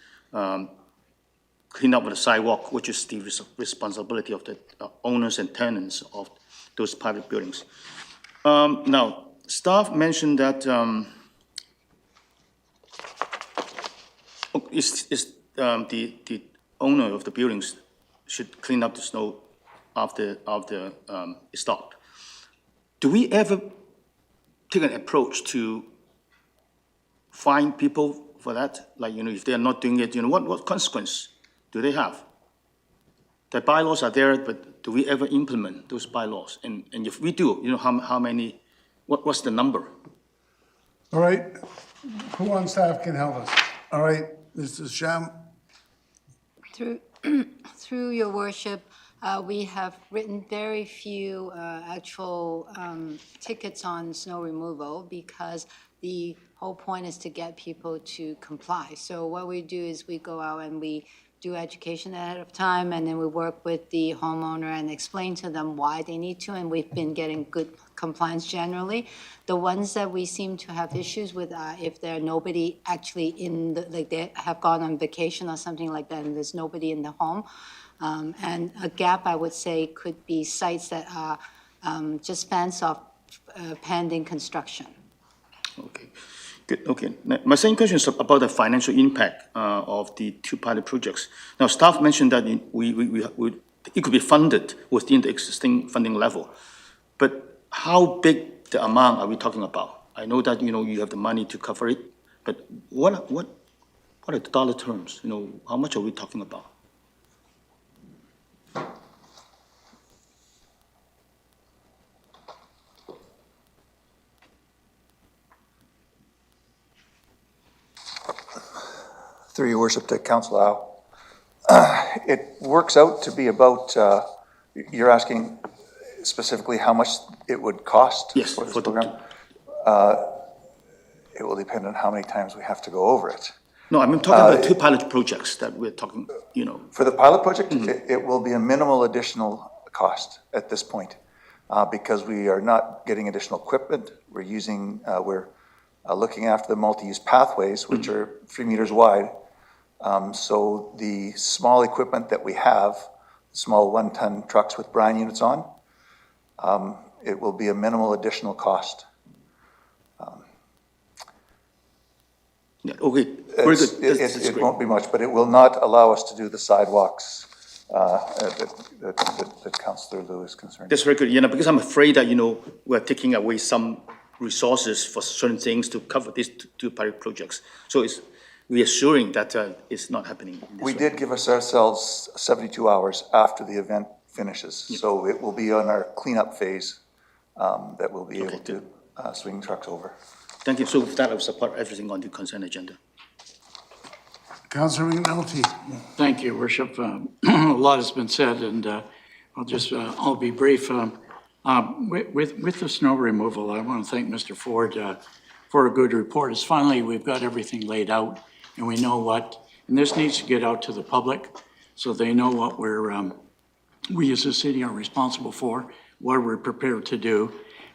cleanup of the sidewalk, which is the responsibility of the owners and tenants of those private buildings. Now, staff mentioned that the owner of the buildings should clean up the snow after it stopped. Do we ever take an approach to fine people for that? Like, if they are not doing it, what consequence do they have? The bylaws are there, but do we ever implement those bylaws? And if we do, how many, what's the number? All right, who on staff can help us? All right, Mrs. Sham. Through your worship, we have written very few actual tickets on snow removal because the whole point is to get people to comply. So what we do is we go out and we do education ahead of time, and then we work with the homeowner and explain to them why they need to, and we've been getting good compliance generally. The ones that we seem to have issues with, if there's nobody actually in the, like they have gone on vacation or something like that, and there's nobody in the home. And a gap, I would say, could be sites that are just fence off pending construction. Okay, good. Okay, now, my second question is about the financial impact of the two pilot projects. Now, staff mentioned that it could be funded within the existing funding level, but how big the amount are we talking about? I know that you have the money to cover it, but what are the dollar terms? How much are we talking about? Through your worship to Councillor Au. It works out to be about, you're asking specifically how much it would cost Yes, for this for the- program? It will depend on how many times we have to go over it. No, I'm talking about two pilot projects that we're talking, For the pilot project, it will be a minimal additional cost at this point, because we are not getting additional equipment. We're using, we're looking after the multi-use pathways, which are 3 meters wide. So the small equipment that we have, small 1-ton trucks with brine units on, it will be a minimal additional cost. Yeah, okay, very good. That's It great. won't be much, but it will not allow us to do the sidewalks that Councillor Liu is concerned. That's very good, because I'm afraid that, we're taking away some resources for certain things to cover these two pilot projects. So it's reassuring that it's not happening. In this We way. did give ourselves 72 hours after the event finishes, so it will be on our cleanup phase that we'll be able to swing trucks over. Thank you. So with that, I will support everything on the consent agenda. Councillor McNulty. Thank you, Worship. A lot has been said, and I'll be brief. With the snow removal, I want to thank Mr. Ford for a good report. It's finally, we've got everything laid out, and we know what, and this needs to get out to the public so they know what we as a city are responsible for, what we're prepared to do,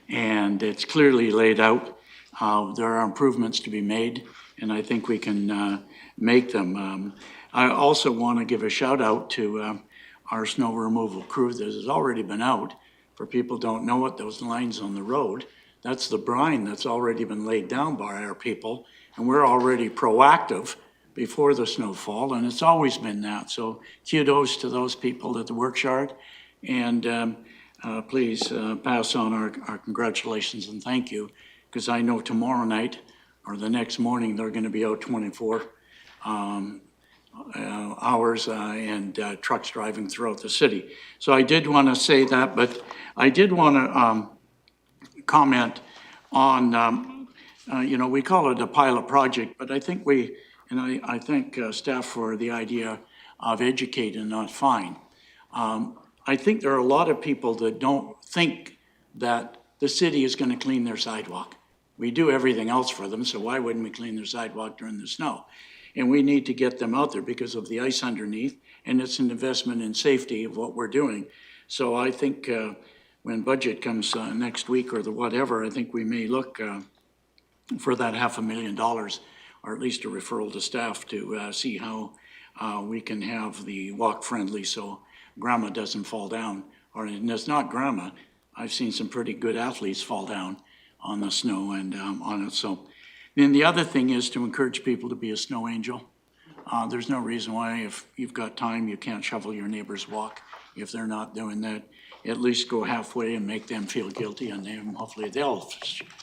and it's clearly laid out. There are improvements to be made, and I think we can make them. I also want to give a shout out to our snow removal crew that has already been out. For people who don't know it, those lines on the road, that's the brine that's already been laid down by our people, and we're already proactive before the snowfall, and it's always been that. So kudos to those people at the workshop, and please pass on our congratulations and thank you, because I know tomorrow night or the next morning, they're gonna be out 24 hours and trucks driving throughout the city. So I did want to say that, but I did want to comment on, we call it a pilot project, but I think I thank staff for the idea of educate and not fine. I think there are a lot of people that don't think that the city is going to clean their sidewalk. We do everything else for them, so why wouldn't we clean their sidewalk during the snow? And we need to get them out there because of the ice underneath, and it's an investment in safety of what we're doing. So I think when budget comes next week or the whatever, I think we may look for that $500,000, or at least a referral to staff to see how we can have the walk friendly so grandma doesn't fall down. And it's not grandma. I've seen some pretty good athletes fall down on the snow and on it. So then the other thing is to encourage people to be a snow angel. There's no reason why, if you've got time, you can't shovel your neighbor's walk. If they're not doing that, at least go halfway and make them feel guilty, and then hopefully they'll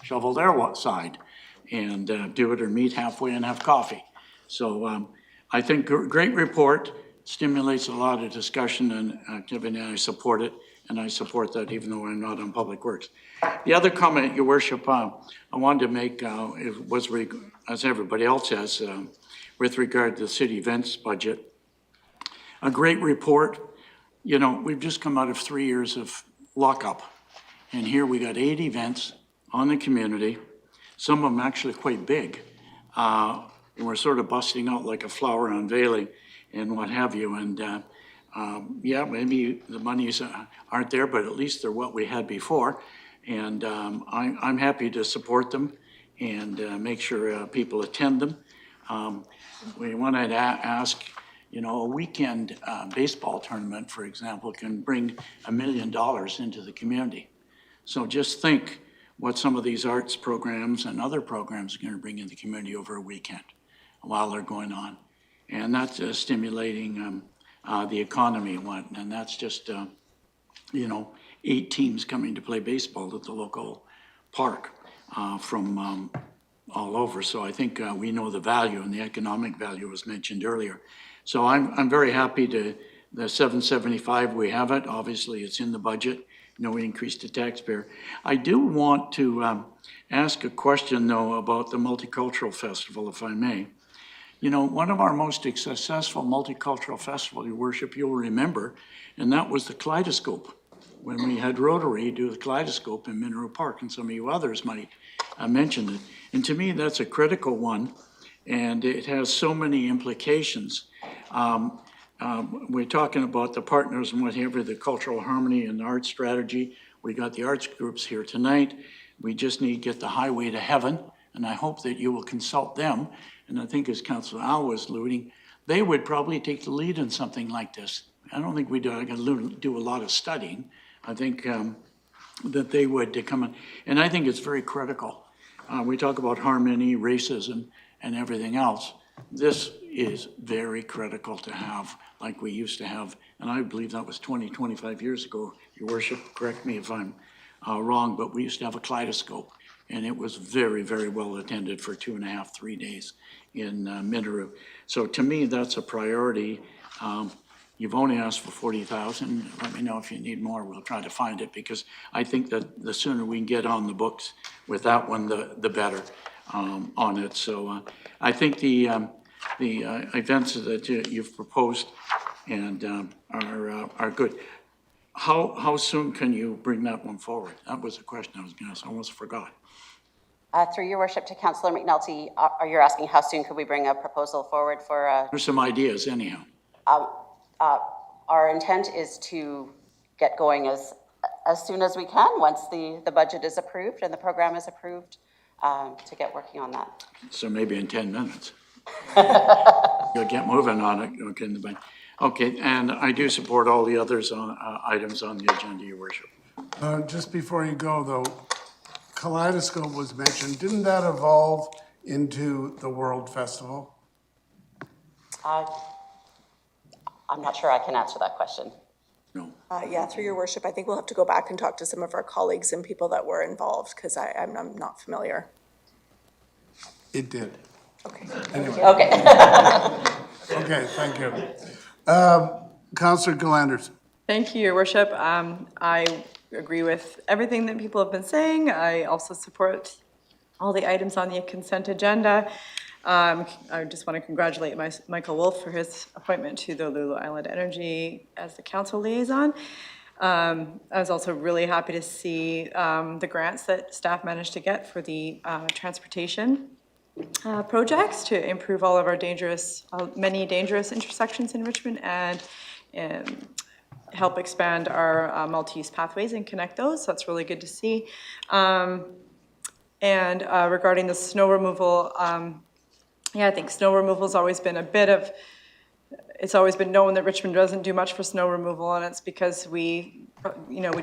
shovel their side and do it, or meet halfway and have coffee. So I think great report, stimulates a lot of discussion and activity, and I support it. And I support that even though I'm not on Public Works. The other comment, Your Worship, I wanted to make was, as everybody else has, with regard to the city events budget. A great report. We've just come out of 3 years of lockup. And here we got 8 events on the community, some of them actually quite big. And we're sort of busting out like a flower unveiling and what have you. And maybe the monies aren't there, but at least they're what we had before. And I'm happy to support them and make sure people attend them. We wanted to ask, a weekend baseball tournament, for example, can bring $1 million into the community. So just think what some of these arts programs and other programs are going to bring in the community over a weekend while they're going on. And that's stimulating the economy and what, and that's just, 8 teams coming to play baseball at the local park from all over. So I think we know the value, and the economic value was mentioned earlier. So I'm very happy to, the $775, we have it. Obviously, it's in the budget. No increase to taxpayer. I do want to ask a question, though, about the Multicultural Festival, if I may. One of our most successful multicultural festivals, Your Worship, you'll remember, and that was the Kaleidoscope, when we had Rotary do the Kaleidoscope in Mineral Park, and some of you others might mention it. And to me, that's a critical one, and it has so many implications. We're talking about the partners and whatever, the cultural harmony and art strategy. We got the arts groups here tonight. We just need to get the Highway to Heaven and I hope that you will consult them. And I think as Councillor Al was alluding, they would probably take the lead in something like this. I don't think we do a lot of studying. I think that they would come in, and I think it's very critical. We talk about harmony, racism, and everything else. This is very critical to have, like we used to have, and I believe that was 20, 25 years ago. Your worship, correct me if I'm wrong, but we used to have a kaleidoscope, and it was very, very well attended for 2.5, 3 days in Minderoo. So to me, that's a priority. You've only asked for 40,000. Let me know if you need more. We'll try to find it, because I think that the sooner we can get on the books with that one, the better on it. So I think the events that you've proposed and are good. How soon can you bring that one forward? That was a question I was going to ask. I almost forgot. Through your worship to Councillor McNulty, are you asking how soon could we bring a proposal forward for? There's some ideas anyhow. Our intent is to get going as soon as we can, once the budget is approved and the program is approved, to get working on that. So maybe in 10 minutes. You'll get moving on it. Okay, and I do support all the others on items on the agenda, your worship. Just before you go, though, Kaleidoscope was mentioned. Didn't that evolve into the World Festival? I'm not sure I can answer that question. Yeah, through your worship, I think we'll have to go back and talk to some of our colleagues and people that were involved, because I'm not familiar. It did. Okay. Anyway. Okay. Okay, thank you. Councillor Gillanders. Thank you, your worship. I agree with everything that people have been saying. I also support all the items on the consent agenda. I just want to congratulate Michael Wolf for his appointment to the Lulu Island Energy as the council liaison. I was also really happy to see the grants that staff managed to get for the transportation projects to improve all of our many dangerous intersections in Richmond, and help expand our multi-use pathways and connect those. So that's really good to see. And regarding the snow removal, yeah, I think snow removal has always been it's always been known that Richmond doesn't do much for snow removal, and it's because we'd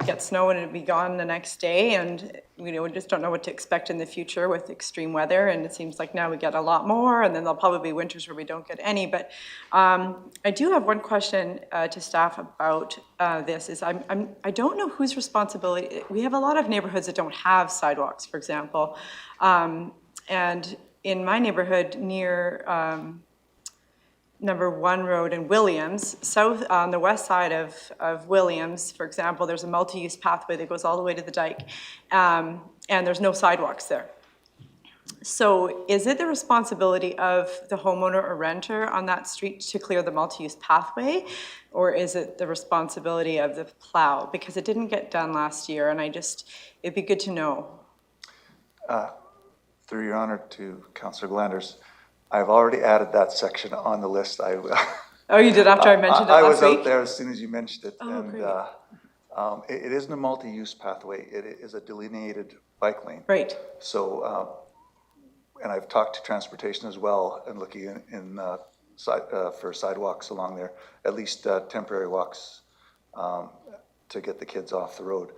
get snow and it'd be gone the next day, and we just don't know what to expect in the future with extreme weather, and it seems like now we get a lot more, and then there'll probably be winters where we don't get any. But I do have one question to staff about this, is I don't know whose responsibility. We have a lot of neighborhoods that don't have sidewalks, for example, and in my neighborhood near Number 1 Road in Williams, south on the west side of Williams, for example, there's a multi-use pathway that goes all the way to the dike, and there's no sidewalks there. So is it the responsibility of the homeowner or renter on that street to clear the multi-use pathway, or is it the responsibility of the plow? Because it didn't get done last year, and it'd be good to know. Through your honor to Councillor Glanders, I've already added that section on the list. Oh, you did after I mentioned it last week? I was out there as soon as you mentioned it. Oh, and great. It isn't a multi-use pathway. It is a delineated bike lane. Right. So, and I've talked to transportation as well, and looking for sidewalks along there, at least temporary walks to get the kids off the road.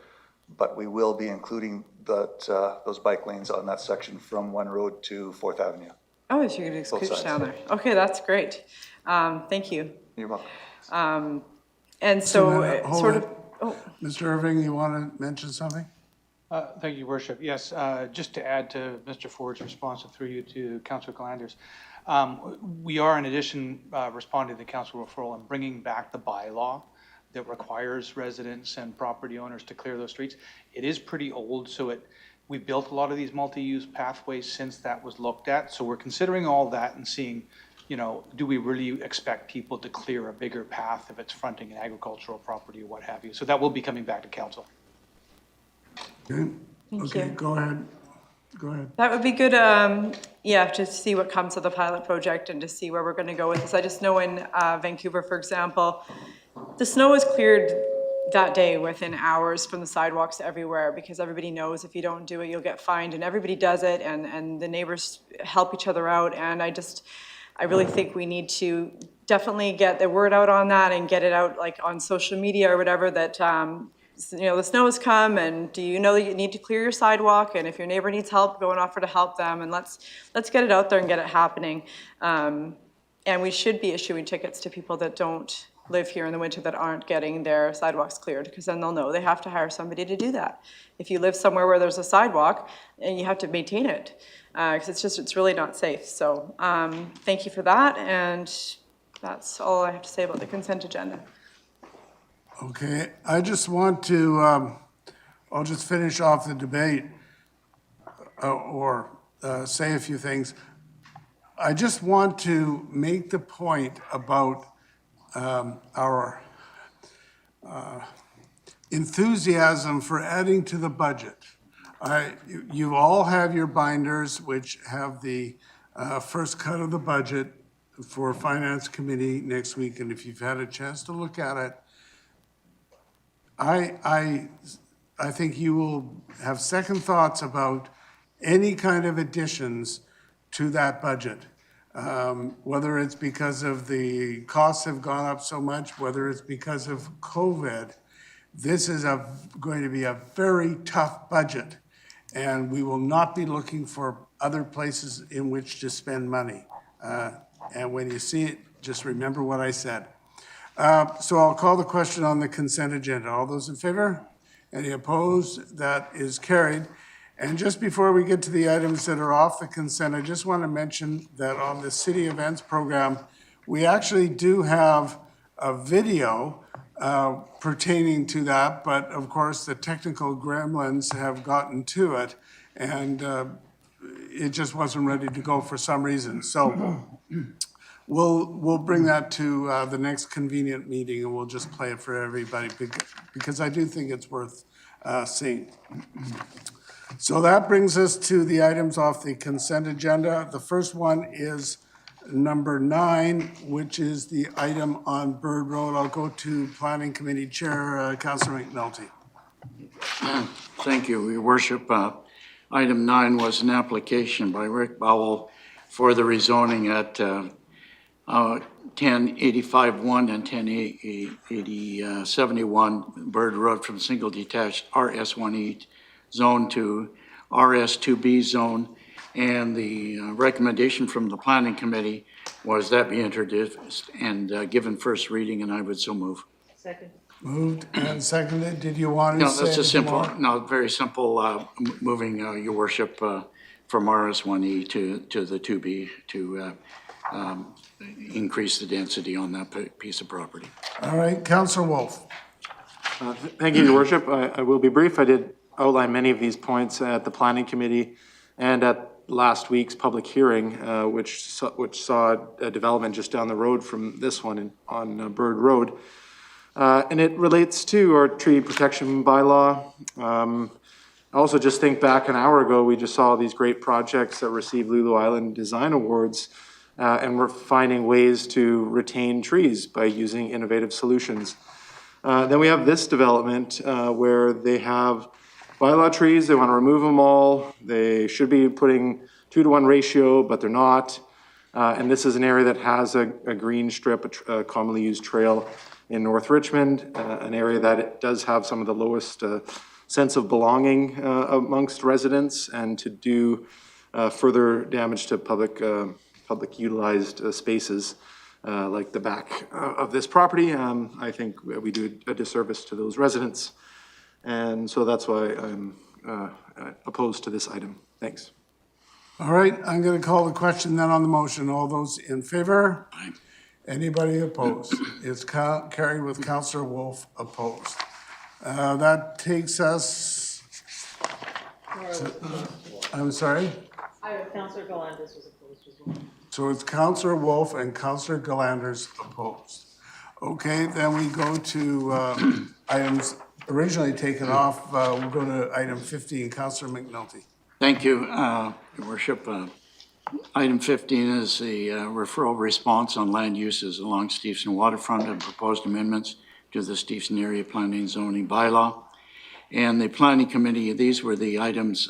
But we will be including those bike lanes on that section from 1 Road to 4th Avenue. Oh, so you're going to scooch down there. Okay, that's great. Thank you. You're welcome. And so, Mr. Irving, you want to mention something? Thank you, Worship. Yes, just to add to Mr. Ford's response through you to Councillor Glanders, we are in addition responding to the council referral and bringing back the bylaw that requires residents and property owners to clear those streets. It is pretty old, so we built a lot of these multi-use pathways since that was looked at. So we're considering all that and seeing, do we really expect people to clear a bigger path if it's fronting an agricultural property or what have you? So that will be coming back to council. Okay, go ahead. That would be good, to see what comes of the pilot project and to see where we're going to go with this. I just know in Vancouver, for example, the snow is cleared that day within hours from the sidewalks everywhere, because everybody knows if you don't do it, you'll get fined, and everybody does it, and the neighbors help each other out, and I really think we need to definitely get the word out on that and get it out like on social media or whatever that, the snow has come, and do you know that you need to clear your sidewalk, and if your neighbor needs help, go and offer to help them, and let's get it out there and get it happening. And we should be issuing tickets to people that don't live here in the winter that aren't getting their sidewalks cleared, because then they'll know they have to hire somebody to do that. If you live somewhere where there's a sidewalk, and you have to maintain it, because it's really not safe. So thank you for that, and that's all I have to say about the consent agenda. Okay, I just want to, I'll just finish off the debate or say a few things. I just want to make the point about our enthusiasm for adding to the budget. You all have your binders, which have the first cut of the budget for Finance Committee next week, and if you've had a chance to look at it, I think you will have second thoughts about any kind of additions to that budget. Whether it's because of the costs have gone up so much, whether it's because of COVID, this is going to be a very tough budget, and we will not be looking for other places in which to spend money. And when you see it, just remember what I said. So I'll call the question on the consent agenda. All those in favor? Any opposed? That is carried. And just before we get to the items that are off the consent, I just want to mention that on the city events program, we actually do have a video pertaining to that, but of course the technical gremlins have gotten to it, and it just wasn't ready to go for some reason. So we'll bring that to the next convenient meeting, and we'll just play it for everybody because I do think it's worth seeing. So that brings us to the items off the consent agenda. The first one is number 9, which is the item on Bird Road. I'll go to Planning Committee Chair, Councillor McNulty. Thank you, Your Worship. Item 9 was an application by Rick Bowell for the rezoning at 1085-1 and 1080-71 Bird Road from single detached RS1E zone to RS2B zone. And the recommendation from the Planning Committee was that be introduced and given first reading, and I would so move. Second. Moved and seconded. Did you want to No, say that's a simple, more? no, very simple, moving, Your Worship, from RS1E to the 2B to increase the density on that piece of property. All right, Councillor Wolf. Thank you, Your Worship. I will be brief. I did outline many of these points at the Planning Committee and at last week's public hearing, which saw a development just down the road from this one on Bird Road. And it relates to our tree protection bylaw. I also just think back an hour ago, we just saw these great projects that received Lulu Island Design Awards, and we're finding ways to retain trees by using innovative solutions. Then we have this development where they have bylaw trees, they want to remove them all. They should be putting 2-to-1 ratio, but they're not. And this is an area that has a green strip, a commonly used trail in North Richmond, an area that it does have some of the lowest sense of belonging amongst residents, and to do further damage to public utilized spaces like the back of this property. I think we do a disservice to those residents. And so that's why I'm opposed to this item. Thanks. All right, I'm going to call the question then on the motion. All those in favor? Aye. Anybody opposed? It's carried with Councillor Wolf opposed. That takes us, I'm sorry? Councillor Galandis was opposed as well. So it's Councillor Wolf and Councillor Galanders opposed. Okay, then we go to items originally taken off. We'll go to item 15, Councillor McNulty. Thank you, Your Worship. Item 15 is the referral response on land uses along Stevenson waterfront and proposed amendments to the Steveston Area Planning and Zoning Bylaw. And the Planning Committee, these were the items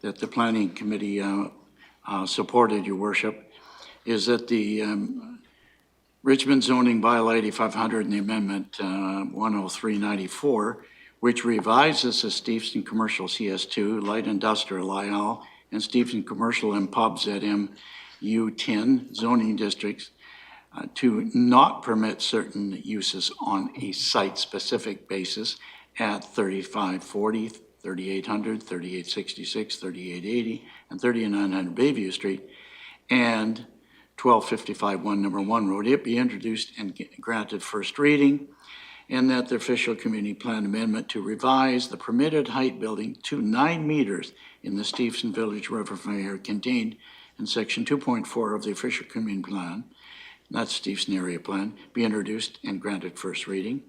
that the Planning Committee supported, Your Worship, is that the Richmond zoning bylaw 8500 and the amendment 10394, which revises the Steveston Commercial CS2, Light Industrial IL, and Steveston Commercial and Pub ZM U10 zoning districts to not permit certain uses on a site-specific basis at 3540, 3800, 3866, 3880, and 3900 Bayview Street, and 1255 1 Number 1 Road, it be introduced and granted first reading, and that the official community plan amendment to revise the permitted height building to 9 meters in the Steveston Village Riverfront area contained in section 2.4 of the official community plan, that's Steveston area plan, be introduced and granted first reading.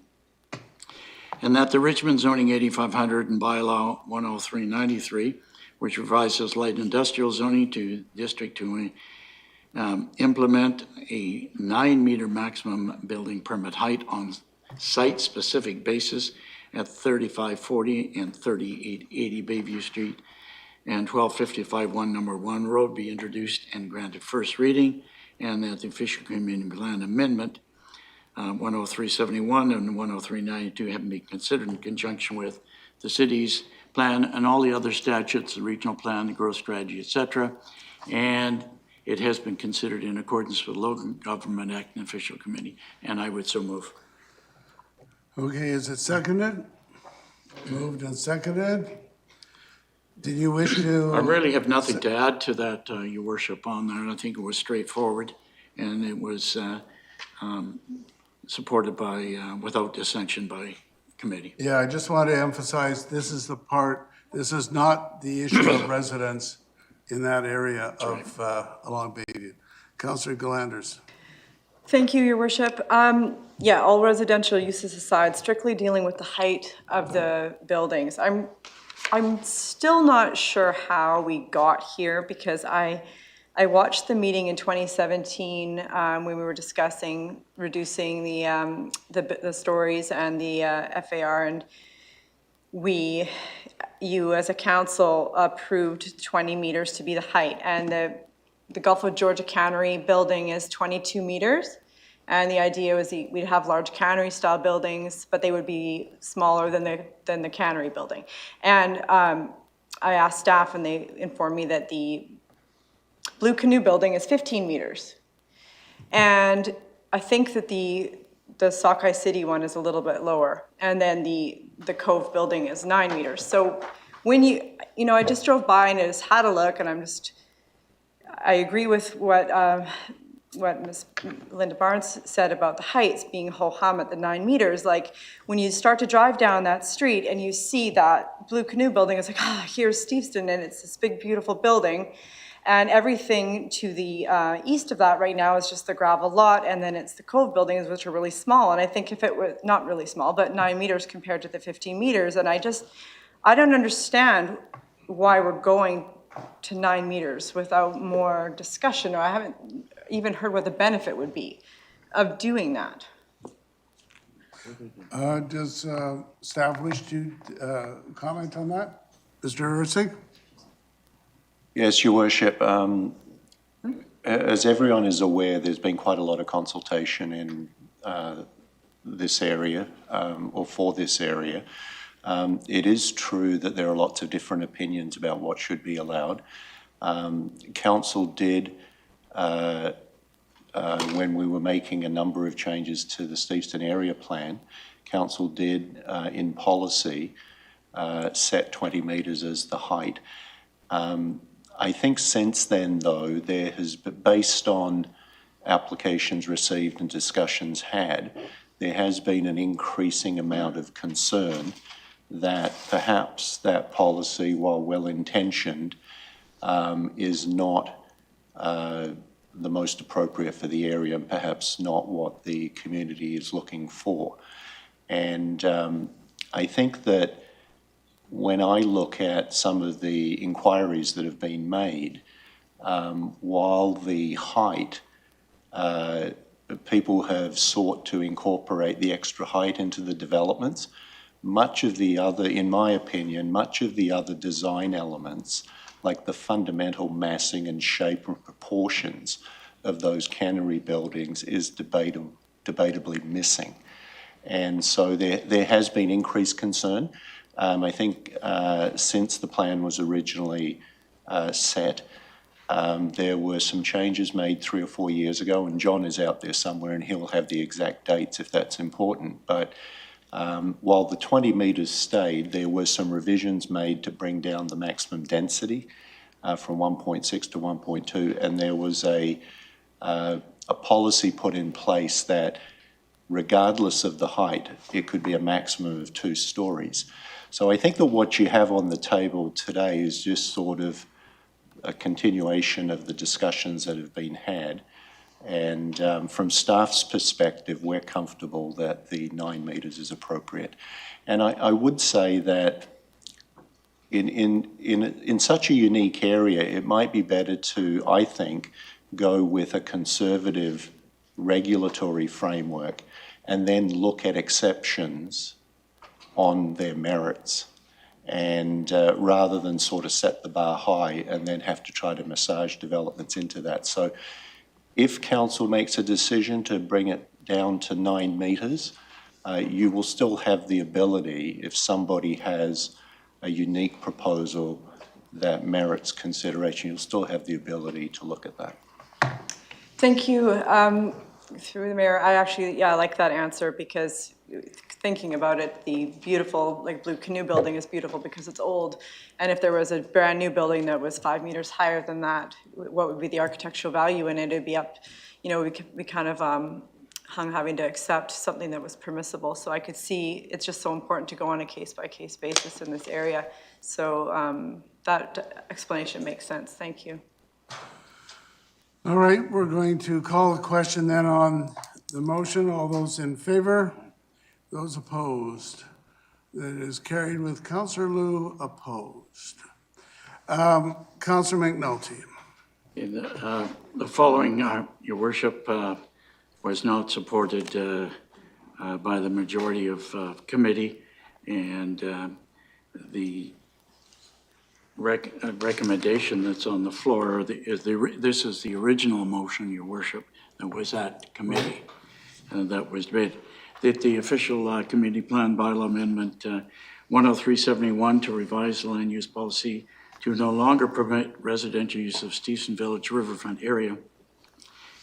And that the Richmond zoning 8500 and bylaw 10393, which revises light industrial zoning to district to implement a 9-meter maximum building permit height on site-specific basis at 3540 and 3880 Bayview Street and 1255 1 Number 1 Road be introduced and granted first reading, and that the official community plan amendment 10371 and 10392 have been considered in conjunction with the city's plan and all the other statutes, the regional plan, the growth strategy, etc. And it has been considered in accordance with Local Government Act and official committee, and I would so move. Okay, is it seconded? Moved and seconded. Did you wish to? I really have nothing to add to that, Your Worship, on there. I think it was straightforward, and it was supported by, without dissension by committee. Yeah, I just want to emphasize, this is the part, this is not the issue of residents in that area of, along Bayview. Councillor Galanders. Thank you, Your Worship. Yeah, all residential uses aside, strictly dealing with the height of the buildings. I'm still not sure how we got here, because I watched the meeting in 2017 when we were discussing reducing the stories and the FAR, and you as a council approved 20 meters to be the height, and the Gulf of Georgia Cannery building is 22 meters. And the idea was we'd have large cannery-style buildings, but they would be smaller than the cannery building. And I asked staff, and they informed me that the Blue Canoe building is 15 meters. And I think that the Sockeye City one is a little bit lower. And then the Cove building is 9 meters. So when I just drove by and I just had a look, and I agree with what Ms. Linda Barnes said about the heights being ho-hum at the 9 meters. Like, when you start to drive down that street and you see that Blue Canoe building, it's like, here's Steveston, and it's this big, beautiful building. And everything to the east of that right now is just the gravel lot, and then it's the Cove buildings, which are really small. And I think if it were, not really small, but 9 meters compared to the 15 meters, and I don't understand why we're going to 9 meters without more discussion, or I haven't even heard what the benefit would be of doing that. Does staff wish to comment on that? Mr. Ursig? Yes, Your Worship. As everyone is aware, there's been quite a lot of consultation in this area, or for this area. It is true that there are lots of different opinions about what should be allowed. Council did, when we were making a number of changes to the Steveston area plan, Council did, in policy, set 20 metres as the height. I think since then, though, there has been, based on applications received and discussions had, there has been an increasing amount of concern that perhaps that policy, while well-intentioned, is not the most appropriate for the area, and perhaps not what the community is looking for. And I think that when I look at some of the inquiries that have been made, while the height people have sought to incorporate the extra height into the developments. Much of the other, in my opinion, much of the other design elements, like the fundamental massing and shape and proportions of those cannery buildings, is debatably missing. And so there has been increased concern. I think since the plan was originally set, there were some changes made 3 or 4 years ago, and John is out there somewhere and he'll have the exact dates if that's important. But while the 20 metres stayed, there were some revisions made to bring down the maximum density from 1.6 to 1.2, and there was a policy put in place that regardless of the height, it could be a maximum of 2 stories. So I think that what you have on the table today is just sort of a continuation of the discussions that have been had. And from staff's perspective, we're comfortable that the 9 metres is appropriate. And I would say that in such a unique area, it might be better to, I think, go with a conservative regulatory framework and then look at exceptions on their merits, and rather than sort of set the bar high and then have to try to massage developments into that. So if council makes a decision to bring it down to 9 metres, you will still have the ability, if somebody has a unique proposal that merits consideration, you'll still have the ability to look at that. Thank you. Through the mayor, I actually, I like that answer, because thinking about it, the beautiful, like, Blue Canoe building is beautiful because it's old. And if there was a brand new building that was 5 meters higher than that, what would be the architectural value in it? It'd be up, we kind of hung having to accept something that was permissible. So I could see it's just so important to go on a case-by-case basis in this area. So that explanation makes sense. Thank you. All right, we're going to call the question then on the motion. All those in favor? Those opposed? That is carried with Councillor Liu opposed. Councillor McNulty. The following, Your Worship, was not supported by the majority of committee, and the recommendation that's on the floor this is the original motion, Your Worship, that was at committee, and that was read. That the official community plan bylaw amendment 10371 to revise the land use policy to no longer permit residential use of Steveston Village riverfront area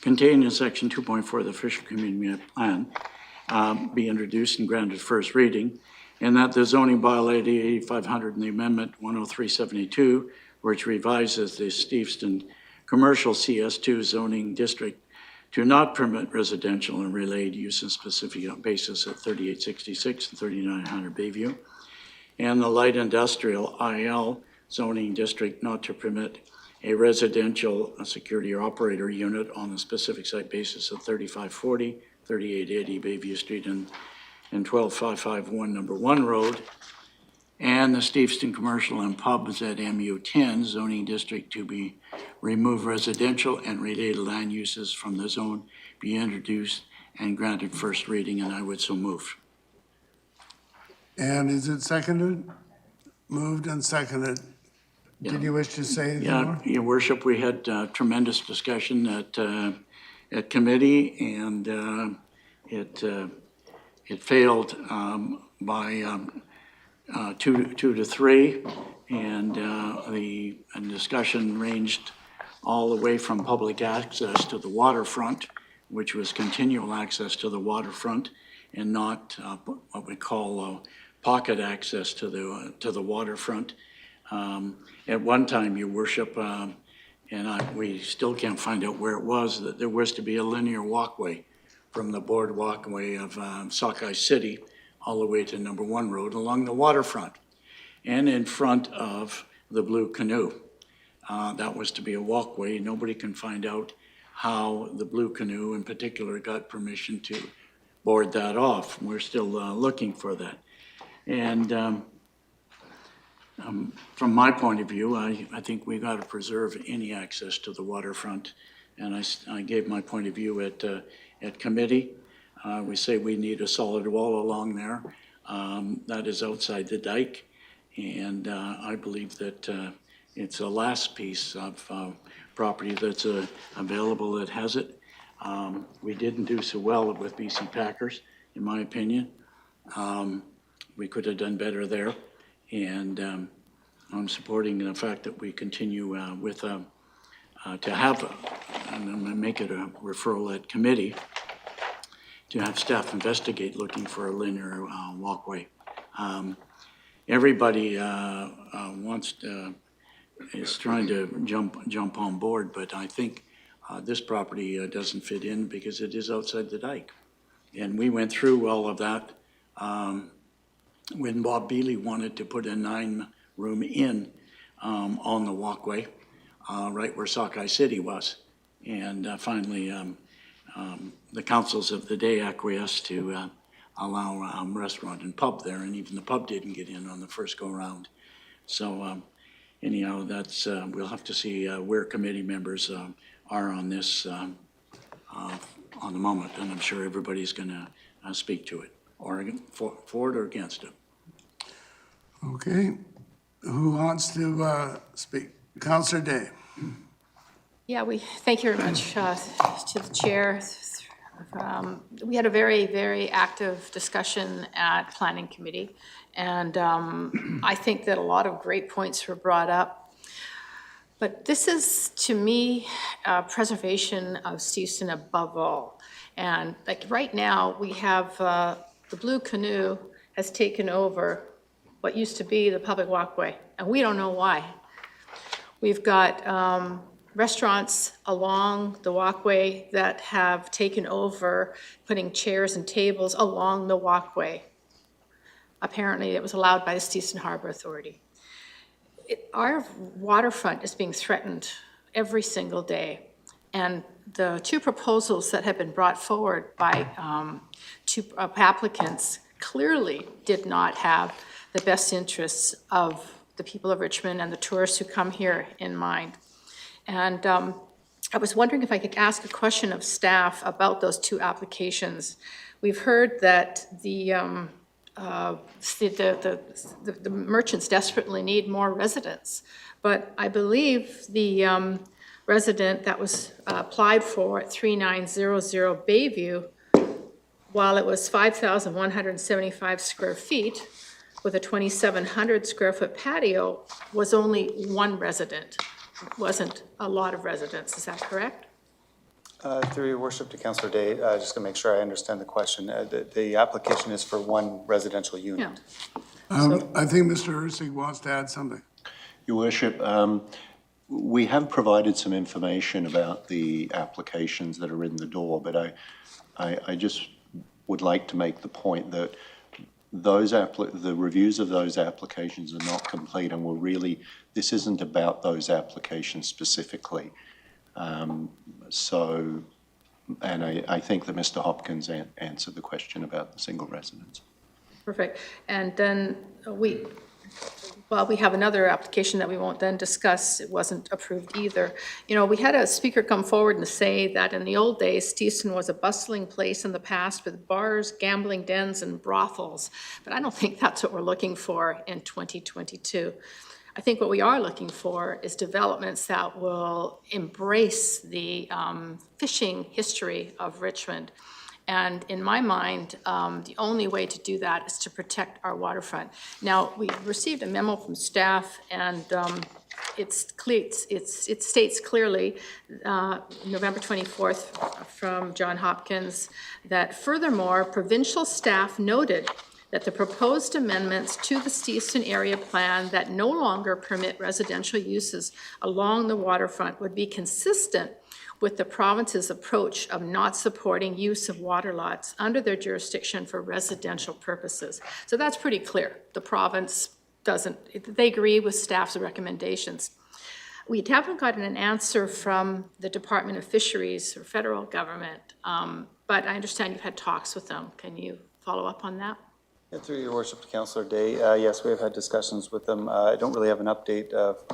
contained in section 2.4 of the official community plan be introduced and granted first reading, and that the zoning bylaw 8500 and the amendment 10372, which revises the Steveston commercial CS2 zoning district to not permit residential and related use in specific basis at 3866 and 3900 Bayview, and the light industrial IL zoning district not to permit a residential security or operator unit on a specific site basis at 3540, 3880 Bayview Street and 12551 number 1 road, and the Steveston commercial and pubs at MU10 zoning district to be remove residential and related land uses from the zone, be introduced and granted first reading, and I would so move. And is it seconded? Moved and seconded. Yeah. Did you wish to say anything more? Your Worship, we had tremendous discussion at committee, and it failed by 2 to 3, and the discussion ranged all the way from public access to the waterfront, which was continual access to the waterfront, and not what we call pocket access to the waterfront. At one time, Your Worship, we still can't find out where it was, that there was to be a linear walkway from the boardwalkway of Sockeye City all the way to number 1 road along the waterfront and in front of the Blue Canoe. That was to be a walkway. Nobody can find out how the Blue Canoe in particular got permission to board that off. We're still looking for that. And from my point of view, I think we've got to preserve any access to the waterfront. And I gave my point of view at committee. We say we need a solid wall along there. That is outside the dike. And I believe that it's the last piece of property that's available that has it. We didn't do so well with BC Packers, in my opinion. We could have done better there. And I'm supporting the fact that we continue with to have, and I'm going to make it a referral at committee, to have staff investigate looking for a linear walkway. Everybody is trying to jump on board, but I think this property doesn't fit in because it is outside the dike. And we went through all of that when Bob Beely wanted to put a 9-room inn on the walkway, right where Sockeye City was. And finally, the councils of the day acquiesced to allow restaurant and pub there, and even the pub didn't get in on the first go-round. So anyhow, that's we'll have to see where committee members are on this on the moment, and I'm sure everybody's going to speak to it, or for it or against it. Okay. Who wants to speak? Councillor Day. Yeah, thank you very much to the chair. We had a very, very active discussion at Planning Committee, and I think that a lot of great points were brought up. But this is, to me, preservation of Steveston above all. And like right now, we have the Blue Canoe has taken over what used to be the public walkway, and we don't know why. We've got restaurants along the walkway that have taken over, putting chairs and tables along the walkway. Apparently, it was allowed by the Steveston Harbor Authority. Our waterfront is being threatened every single day. And the two proposals that have been brought forward by two applicants clearly did not have the best interests of the people of Richmond and the tourists who come here in mind. And I was wondering if I could ask a question of staff about those two applications. We've heard that the merchants desperately need more residents, but I believe the resident that was applied for at 3900 Bayview, while it was 5,175 square feet with a 2,700 square foot patio, was only one resident. It wasn't a lot of residents, is that correct? Through your worship to Councillor Day, just to make sure I understand the question, the application is for one residential unit. Yeah. I think Mr. Ursig wants to add something. Your worship, we have provided some information about the applications that are in the door, but I just would like to make the point that the reviews of those applications are not complete, and this isn't about those applications specifically. And I think that Mr. Hopkins answered the question about the single residence. Perfect. And then we have another application that we won't then discuss. It wasn't approved either. You know, we had a speaker come forward and say that in the old days, Steveston was a bustling place in the past with bars, gambling dens, and brothels. But I don't think that's what we're looking for in 2022. I think what we are looking for is developments that will embrace the fishing history of Richmond. And in my mind, the only way to do that is to protect our waterfront. Now, we received a memo from staff, and it states clearly, November 24th, from John Hopkins, that furthermore, provincial staff noted that the proposed amendments to the Steveston area plan that no longer permit residential uses along the waterfront would be consistent with the province's approach of not supporting use of water lots under their jurisdiction for residential purposes. So that's pretty clear. The province they agree with staff's recommendations. We haven't gotten an answer from the Department of Fisheries or federal government, but I understand you've had talks with them. Can you follow up on that? Yeah, through your worship to Councillor Day, yes, we have had discussions with them. I don't really have an update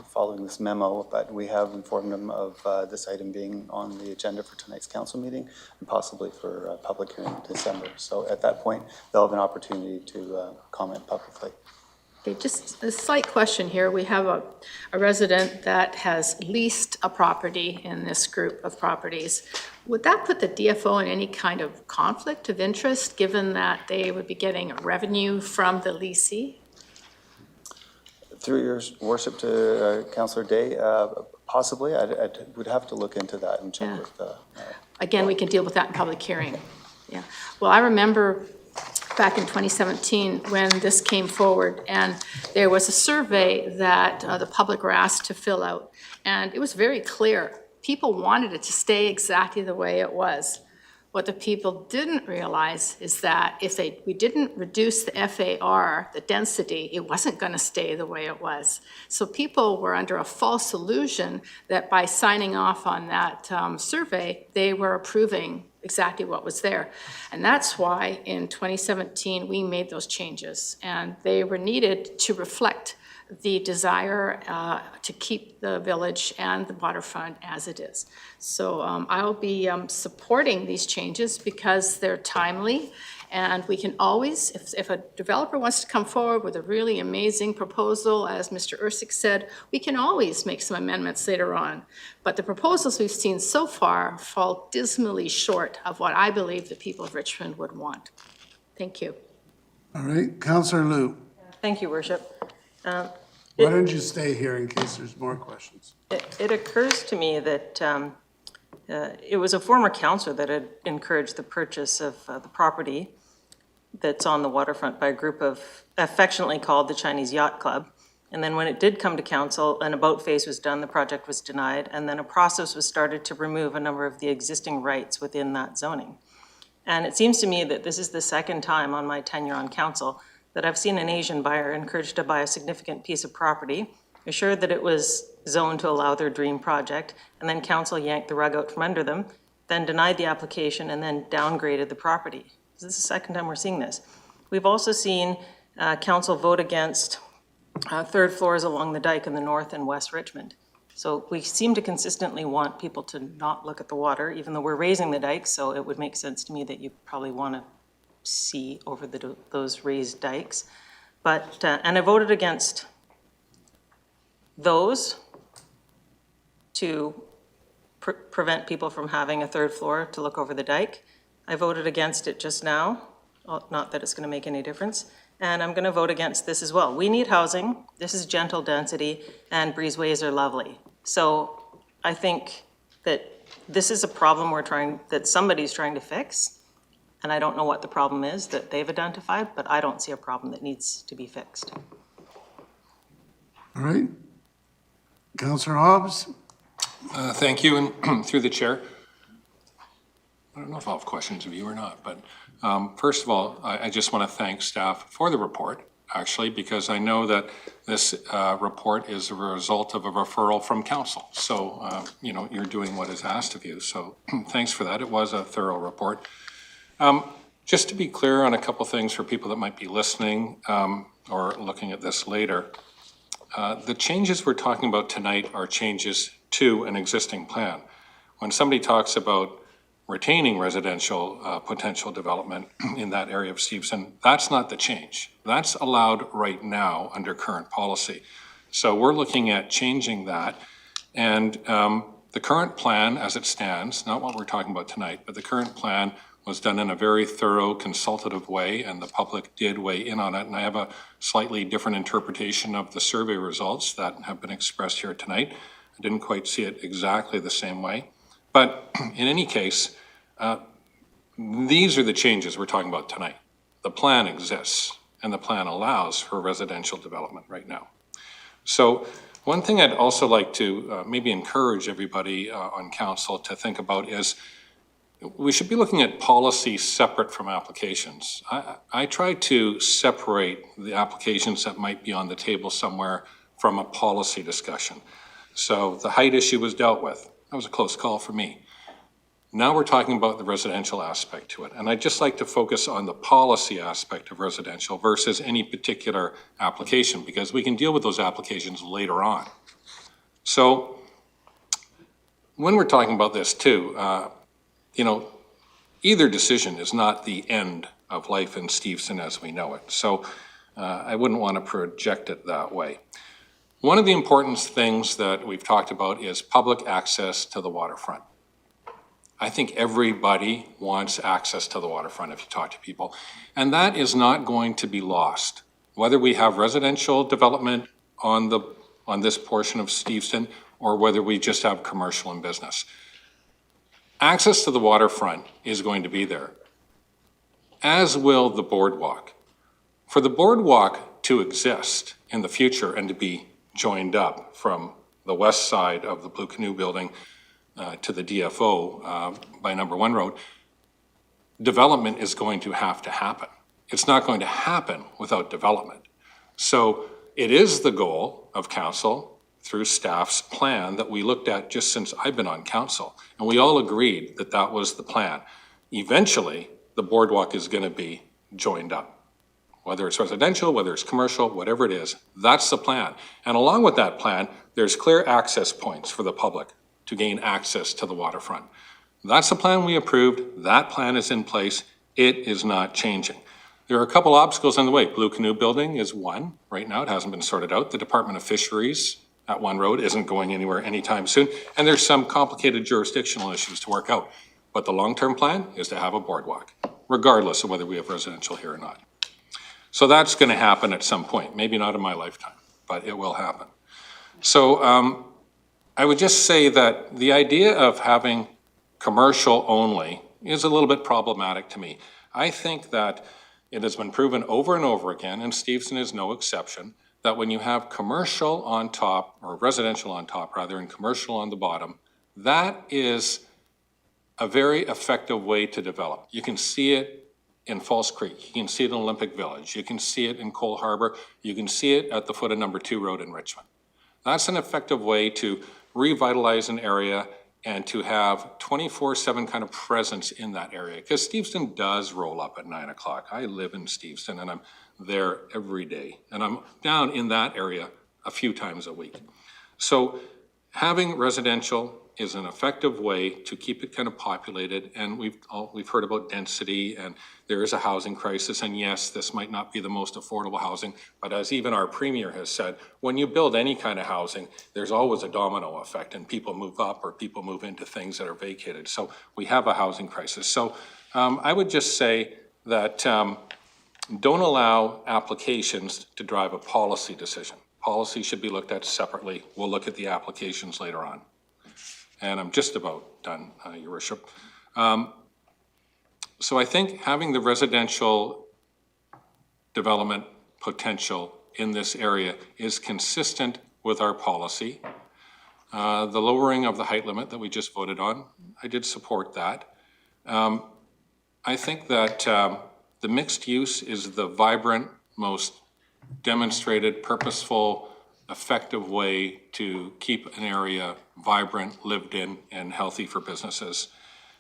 following this memo, but we have informed them of this item being on the agenda for tonight's council meeting and possibly for a public hearing in December. So at that point, they'll have an opportunity to comment publicly. Okay, just a slight question here. We have a resident that has leased a property in this group of properties. Would that put the DFO in any kind of conflict of interest, given that they would be getting a revenue from the leasee? Through your worship to Councillor Day, possibly. I would have to look into that and check with Again, we can deal with that in public hearing. Yeah. Well, I remember back in 2017 when this came forward, and there was a survey that the public were asked to fill out, and it was very clear. People wanted it to stay exactly the way it was. What the people didn't realize is that if we didn't reduce the FAR, the density, it wasn't going to stay the way it was. So people were under a false illusion that by signing off on that survey, they were approving exactly what was there. And that's why in 2017, we made those changes, and they were needed to reflect the desire to keep the village and the waterfront as it is. So I'll be supporting these changes because they're timely, and we can always, if a developer wants to come forward with a really amazing proposal, as Mr. Ersick said, we can always make some amendments later on. But the proposals we've seen so far fall dismally short of what I believe the people of Richmond would want. Thank you. All right, Councillor Liu. Thank you, Worship. Why don't you stay here in case there's more questions? It occurs to me that it was a former councillor that had encouraged the purchase of the property that's on the waterfront by a group of affectionately called the Chinese Yacht Club. And then when it did come to council and a boat phase was done, the project was denied, and then a process was started to remove a number of the existing rights within that zoning. And it seems to me that this is the second time on my tenure on council that I've seen an Asian buyer encouraged to buy a significant piece of property, assured that it was zoned to allow their dream project, and then council yanked the rug out from under them, then denied the application, and then downgraded the property. This is the second time we're seeing this. We've also seen council vote against third floors along the dike in the north and west Richmond. So we seem to consistently want people to not look at the water, even though we're raising the dike, so it would make sense to me that you probably want to see over those raised dikes. But, and I voted against those to prevent people from having a third floor to look over the dike. I voted against it just now, not that it's going to make any difference, and I'm going to vote against this as well. We need housing, this is gentle density, and breezeways are lovely. So I think that this is a problem that somebody's trying to fix, and I don't know what the problem is that they've identified, but I don't see a problem that needs to be fixed. All right. Councillor Hobbs? Thank you, and through the chair. I don't know if I'll have questions of you or not, but first of all, I just want to thank staff for the report, actually, because I know that this report is a result of a referral from council. So, you know, you're doing what is asked of you. So thanks for that. It was a thorough report. Just to be clear on a couple things for people that might be listening or looking at this later, the changes we're talking about tonight are changes to an existing plan. When somebody talks about retaining residential potential development in that area of Stevenson, that's not the change. That's allowed right now under current policy. So we're looking at changing that. And the current plan as it stands, not what we're talking about tonight, but the current plan was done in a very thorough consultative way, and the public did weigh in on it. And I have a slightly different interpretation of the survey results that have been expressed here tonight. I didn't quite see it exactly the same way. But in any case, these are the changes we're talking about tonight. The plan exists, and the plan allows for residential development right now. So one thing I'd also like to maybe encourage everybody on council to think about is we should be looking at policy separate from applications. I try to separate the applications that might be on the table somewhere from a policy discussion. So the height issue was dealt with. That was a close call for me. Now we're talking about the residential aspect to it. And I'd just like to focus on the policy aspect of residential versus any particular application, because we can deal with those applications later on. So when we're talking about this too, either decision is not the end of life in Steveston as we know it. So I wouldn't want to project it that way. One of the important things that we've talked about is public access to the waterfront. I think everybody wants access to the waterfront if you talk to people, and that is not going to be lost. Whether we have residential development on this portion of Steveston or whether we just have commercial and business. Access to the waterfront is going to be there, as will the boardwalk. For the boardwalk to exist in the future and to be joined up from the west side of the Blue Canoe Building to the DFO by Number 1 Road, development is going to have to happen. It's not going to happen without development. So it is the goal of council through staff's plan that we looked at just since I've been on council, and we all agreed that that was the plan. Eventually, the boardwalk is going to be joined up. Whether it's residential, whether it's commercial, whatever it is, that's the plan. And along with that plan, there's clear access points for the public to gain access to the waterfront. That's the plan we approved. That plan is in place. It is not changing. There are a couple obstacles in the way. Blue Canoe Building is one. Right now, it hasn't been sorted out. The Department of Fisheries at 1 Road isn't going anywhere anytime soon. And there's some complicated jurisdictional issues to work out. But the long-term plan is to have a boardwalk, regardless of whether we have residential here or not. So that's going to happen at some point. Maybe not in my lifetime, but it will happen. So I would just say that the idea of having commercial only is a little bit problematic to me. I think that it has been proven over and over again, and Steveston is no exception, that when you have commercial on top, or residential on top rather, and commercial on the bottom, that is a very effective way to develop. You can see it in False Creek, you can see it in Olympic Village, you can see it in Cole Harbour, you can see it at the foot of Number 2 Road in Richmond. That's an effective way to revitalize an area and to have 24/7 kind of presence in that area. Because Steveston does roll up at 9 o'clock. I live in Steveston and I'm there every day. And I'm down in that area a few times a week. So having residential is an effective way to keep it kind of populated. And we've heard about density, and there is a housing crisis. And yes, this might not be the most affordable housing, but as even our premier has said, when you build any kind of housing, there's always a domino effect, and people move up or people move into things that are vacated. So we have a housing crisis. So I would just say that don't allow applications to drive a policy decision. Policy should be looked at separately. We'll look at the applications later on. And I'm just about done, Your Worship. So I think having the residential development potential in this area is consistent with our policy. The lowering of the height limit that we just voted on, I did support that. I think that the mixed use is the vibrant, most demonstrated, purposeful, effective way to keep an area vibrant, lived in, and healthy for businesses.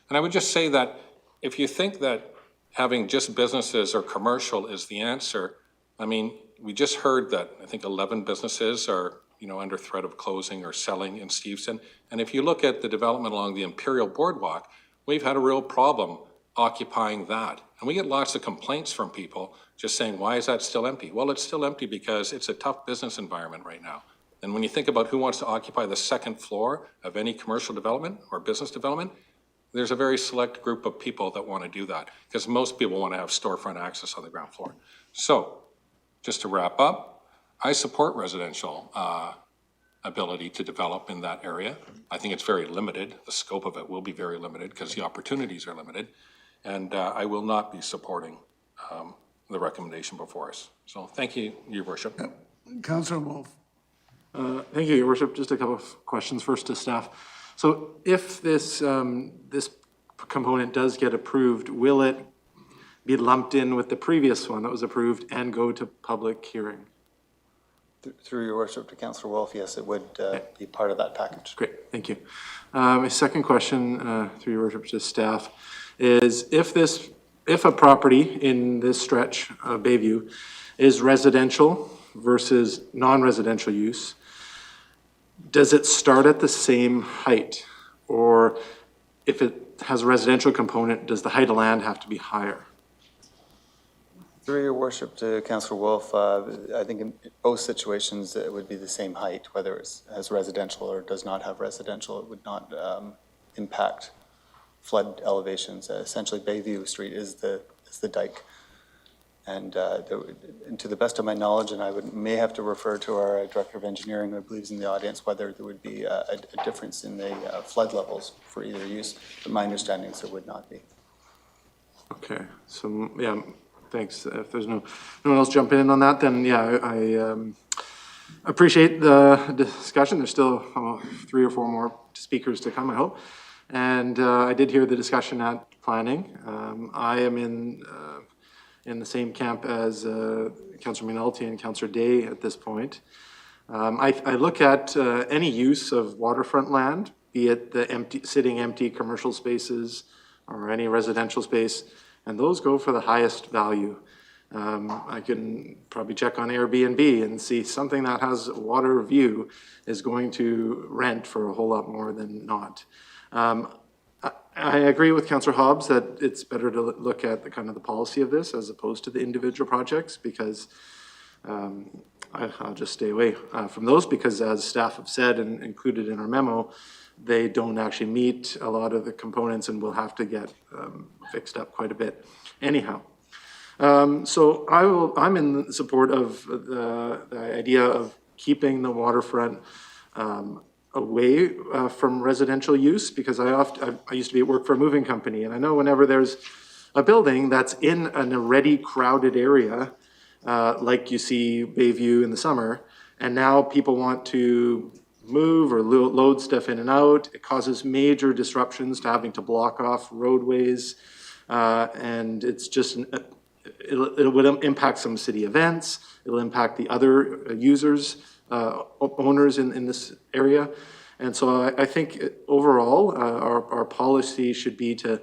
And I would just say that if you think that having just businesses or commercial is the answer, I mean, we just heard that I think 11 businesses are, under threat of closing or selling in Steveston. And if you look at the development along the Imperial Boardwalk, we've had a real problem occupying that. And we get lots of complaints from people just saying, why is that still empty? Well, it's still empty because it's a tough business environment right now. And when you think about who wants to occupy the second floor of any commercial development or business development, there's a very select group of people that want to do that because most people want to have storefront access on the ground floor. So just to wrap up, I support residential ability to develop in that area. I think it's very limited. The scope of it will be very limited because the opportunities are limited. And I will not be supporting the recommendation before us. So thank you, Your Worship. Councillor Wolf. Thank you, Your Worship. Just a couple of questions first to staff. So if this component does get approved, will it be lumped in with the previous one that was approved and go to public hearing? Through your worship to Councillor Wolf, yes, it would be part of that package. Great, thank you. My second question, through your worship to staff, is if a property in this stretch of Bayview is residential versus non-residential use, does it start at the same height? Or if it has a residential component, does the height of land have to be higher? Through your worship to Councillor Wolf, I think in both situations it would be the same height, whether it has residential or does not have residential. It would not impact flood elevations. Essentially, Bayview Street is the dike. And to the best of my knowledge, and I may have to refer to our Director of Engineering, who I believe is in the audience, whether there would be a difference in the flood levels for either use, but my understanding is there would not be. Okay, so yeah, thanks. If there's no one else jumping in on that, then yeah, I appreciate the discussion. There's still 3 or 4 more speakers to come, I hope. And I did hear the discussion at planning. I am in the same camp as Councillor McNulty and Councillor Day at this point. I look at any use of waterfront land, be it the sitting empty commercial spaces or any residential space, and those go for the highest value. I can probably check on Airbnb and see something that has a water view is going to rent for a whole lot more than not. I agree with Councillor Hobbs that it's better to look at the kind of the policy of this as opposed to the individual projects, because I'll just stay away from those, because as staff have said and included in our memo, they don't actually meet a lot of the components and will have to get fixed up quite a bit anyhow. So I'm in support of the idea of keeping the waterfront away from residential use, because I used to be at work for a moving company, and I know whenever there's a building that's in an already crowded area, like you see Bayview in the summer, and now people want to move or load stuff in and out, it causes major disruptions to having to block off roadways, and it's just it would impact some city events, it'll impact the other users, owners in this area. And so I think overall, our policy should be to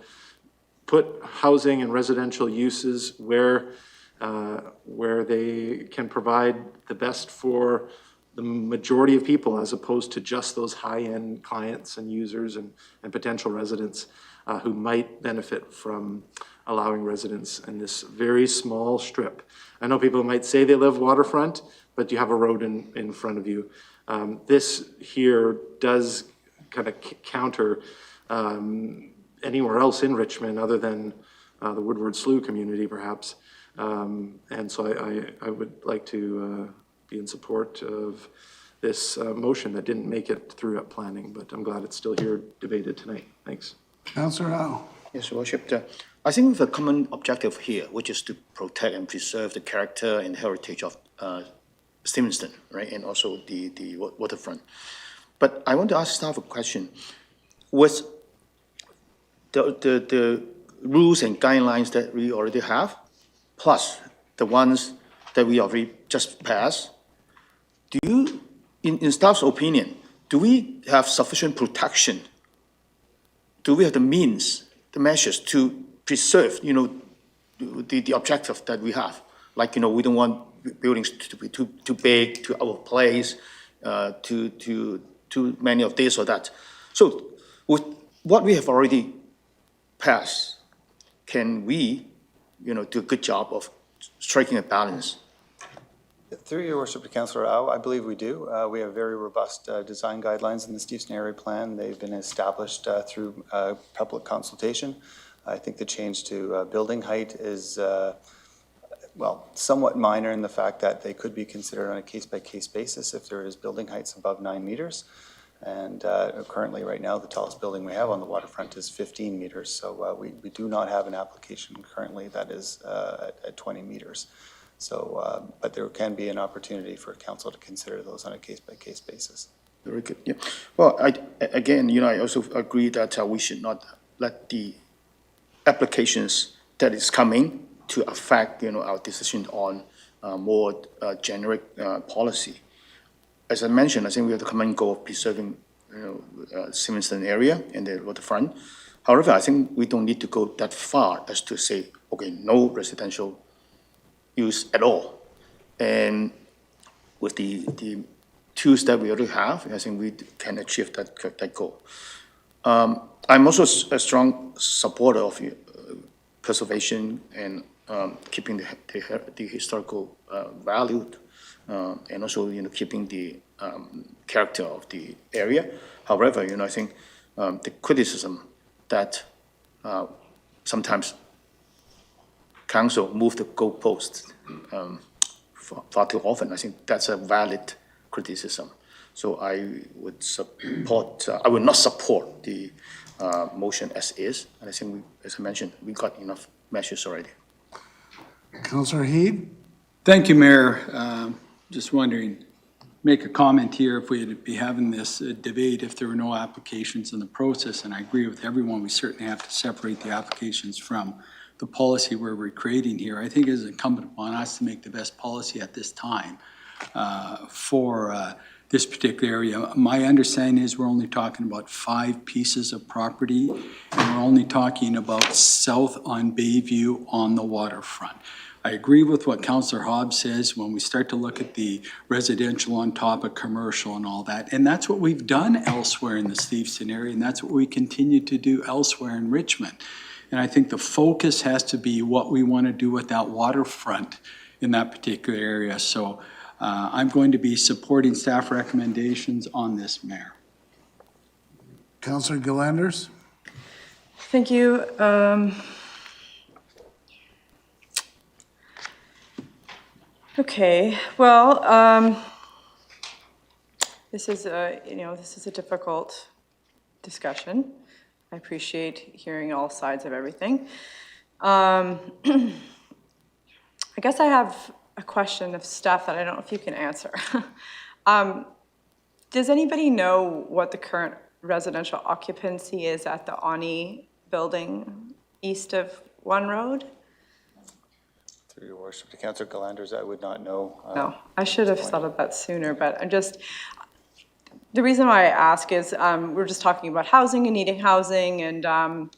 put housing and residential uses where they can provide the best for the majority of people, as opposed to just those high-end clients and users and potential residents who might benefit from allowing residents in this very small strip. I know people might say they live waterfront, but you have a road in front of you. This here does kind of counter anywhere else in Richmond other than the Woodward Slough community, perhaps. And so I would like to be in support of this motion that didn't make it through at planning, but I'm glad it's still here debated tonight. Thanks. Councillor Howe. Yes, Your Worship. I think the common objective here, which is to protect and preserve the character and heritage of Stevenston, right, and also the waterfront. But I want to ask staff a question. With the rules and guidelines that we already have, plus the ones that we already just passed, do you, in staff's opinion, do we have sufficient protection? Do we have the means, the measures to preserve, the objective that we have? Like, we don't want buildings to be too big, too out of place, too many of this or that. So with what we have already passed, can we, do a good job of striking a balance? Through your worship to Councillor Au, I believe we do. We have very robust design guidelines in the Steveston Area Plan. They've been established through public consultation. I think the change to building height is, somewhat minor in the fact that they could be considered on a case-by-case basis if there is building heights above 9 meters. And currently, right now, the tallest building we have on the waterfront is 15 meters. So we do not have an application currently that is at 20 meters. So, but there can be an opportunity for council to consider those on a case-by-case basis. Very good. Yeah. Well, I also agree that we should not let the applications that is coming to affect, our decision on more generic policy. as I mentioned, I think we have the common goal of preserving, Simmonston area and the waterfront. However, I think we don't need to go that far as to say, okay, no residential use at all. And with the tools that we already have, I think we can achieve that goal. I'm also a strong supporter of preservation and keeping the historical value, and also keeping the character of the area. However, I think the criticism that sometimes council move the goalposts far too often, I think that's a valid criticism. So I would not support the motion as is. And I think, as I mentioned, we got enough measures already. Councillor Heed? Thank you, Mayor. Just wondering, make a comment here, if we'd be having this debate, if there were no applications in the process, and I agree with everyone, we certainly have to separate the applications from the policy we're creating here. I think it is incumbent upon us to make the best policy at this time for this particular area. My understanding is we're only talking about 5 pieces of property, and we're only talking about south on Bayview on the waterfront. I agree with what Councillor Hobbs says when we start to look at the residential on top of commercial and all that. And that's what we've done elsewhere in the Steveston area, and that's what we continue to do elsewhere in Richmond. And I think the focus has to be what we want to do with that waterfront in that particular area. So I'm going to be supporting staff recommendations on this, Mayor. Councillor Gillanders? Thank you. Okay, well, this is a difficult discussion. I appreciate hearing all sides of everything. I guess I have a question of staff that I don't know if you can answer. Does anybody know what the current residential occupancy is at the Ani building east of One Road? Through your worship, to Councillor Gillanders, I would not know. No, I should have thought of that sooner, but the reason why I ask is we're just talking about housing and needing housing and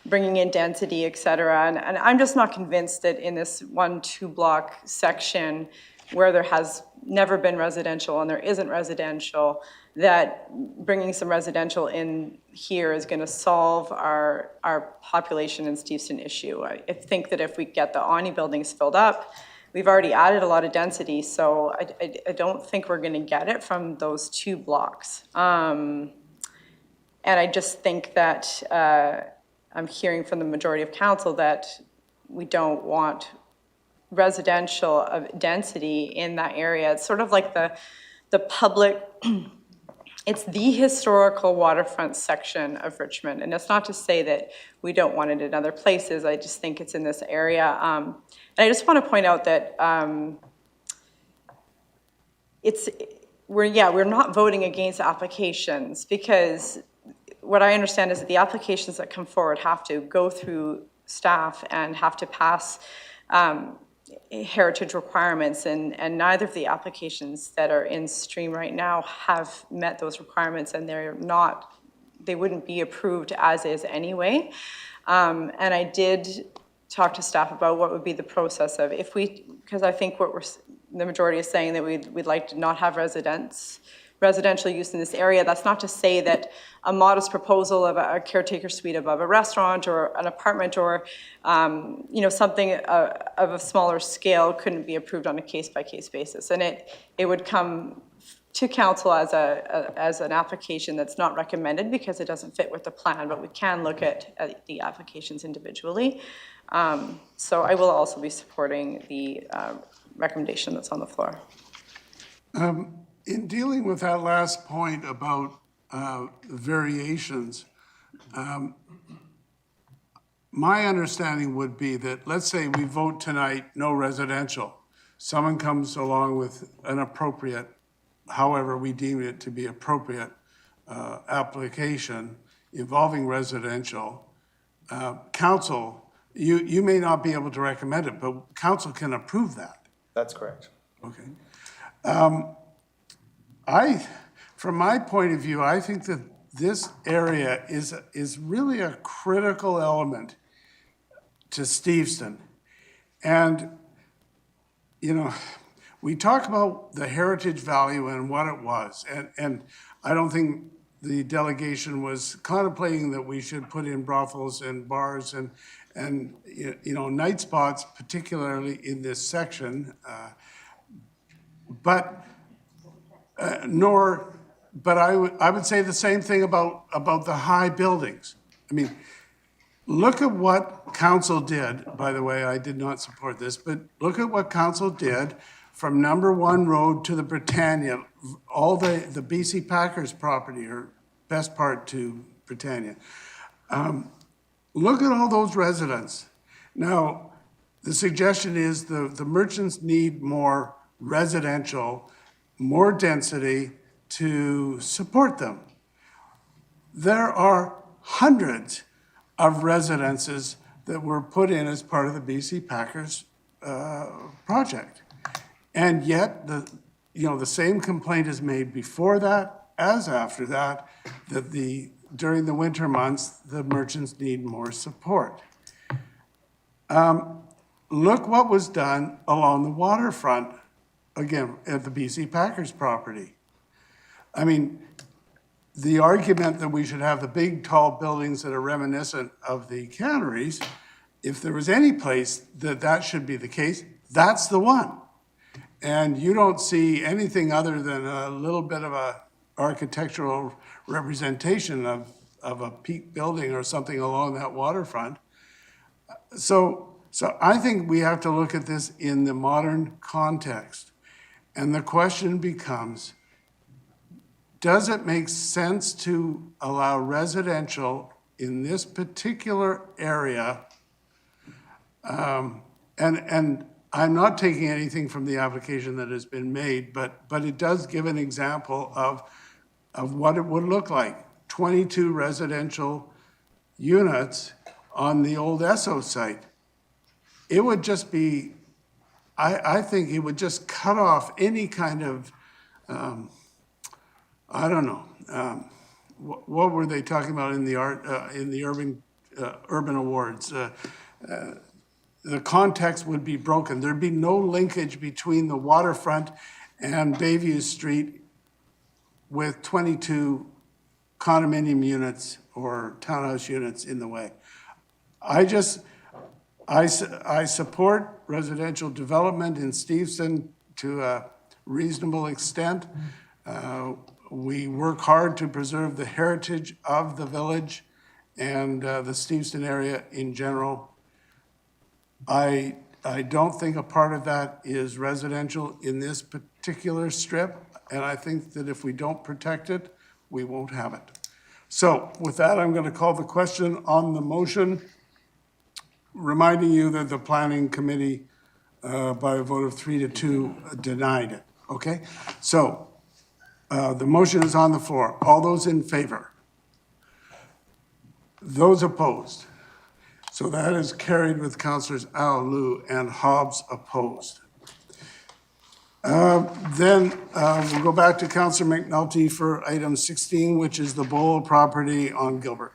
bringing in density, et cetera. And I'm just not convinced that in this 1-2 block section where there has never been residential and there isn't residential, that bringing some residential in here is going to solve our population in Steveston issue. I think that if we get the Ani buildings filled up, we've already added a lot of density, so I don't think we're going to get it from those 2 blocks. And I just think that I'm hearing from the majority of council that we don't want residential density in that area. It's sort of like the public, it's the historical waterfront section of Richmond. And it's not to say that we don't want it in other places. I just think it's in this area. And I just want to point out that we're not voting against applications, because what I understand is that the applications that come forward have to go through staff and have to pass heritage requirements, and neither of the applications that are in stream right now have met those requirements, and they wouldn't be approved as is anyway. And I did talk to staff about what would be the process of because I think the majority is saying that we'd like to not have residential use in this area. That's not to say that a modest proposal of a caretaker suite above a restaurant or an apartment or something of a smaller scale couldn't be approved on a case-by-case basis. And it would come to council as an application that's not recommended because it doesn't fit with the plan, but we can look at the applications individually. So I will also be supporting the recommendation that's on the floor. In dealing with that last point about variations, my understanding would be that, let's say we vote tonight, no residential. Someone comes along with an appropriate, however we deem it to be appropriate, application involving residential. Council, you may not be able to recommend it, but council can approve that. That's correct. Okay. from my point of view, I think that this area is really a critical element to Steveston. And, you know, we talk about the heritage value and what it was, and I don't think the delegation was contemplating that we should put in brothels and bars and you know, night spots, particularly in this section, but I would say the same thing about the high buildings. I mean, look at what council did. By the way, I did not support this, but look at what council did from Number 1 Road to the Britannia, all the BC Packers property, or best part to Britannia. Look at all those residents. Now, the suggestion is the merchants need more residential, more density to support them. There are hundreds of residences that were put in as part of the BC Packers project. And yet, the same complaint is made before that as after that, that during the winter months, the merchants need more support. Look what was done along the waterfront, again, at the BC Packers property. I mean, the argument that we should have the big, tall buildings that are reminiscent of the canneries, if there was any place that should be the case, that's the one. And you don't see anything other than a little bit of a architectural representation of a peak building or something along that waterfront. So I think we have to look at this in the modern context. And the question becomes, does it make sense to allow residential in this particular area? And I'm not taking anything from the application that has been made, but it does give an example of what it would look like. 22 residential units on the old Esso site. It would just be, I think it would just cut off any kind of, I don't know, what were they talking about in the urban awards? The context would be broken. There'd be no linkage between the waterfront and Bayview Street with 22 condominium units or townhouse units in the way. I support residential development in Steveston to a reasonable extent. We work hard to preserve the heritage of the village and the Steveston area in general. I don't think a part of that is residential in this particular strip, and I think that if we don't protect it, we won't have it. So with that, I'm going to call the question on the motion, reminding you that the planning committee, by a vote of 3-2, denied it, okay? So the motion is on the floor. All those in favor? Those opposed? So that is carried with Councillors Al, Liu, and Hobbs opposed. Then we'll go back to Councillor McNulty for item 16, which is the Bowl property on Gilbert.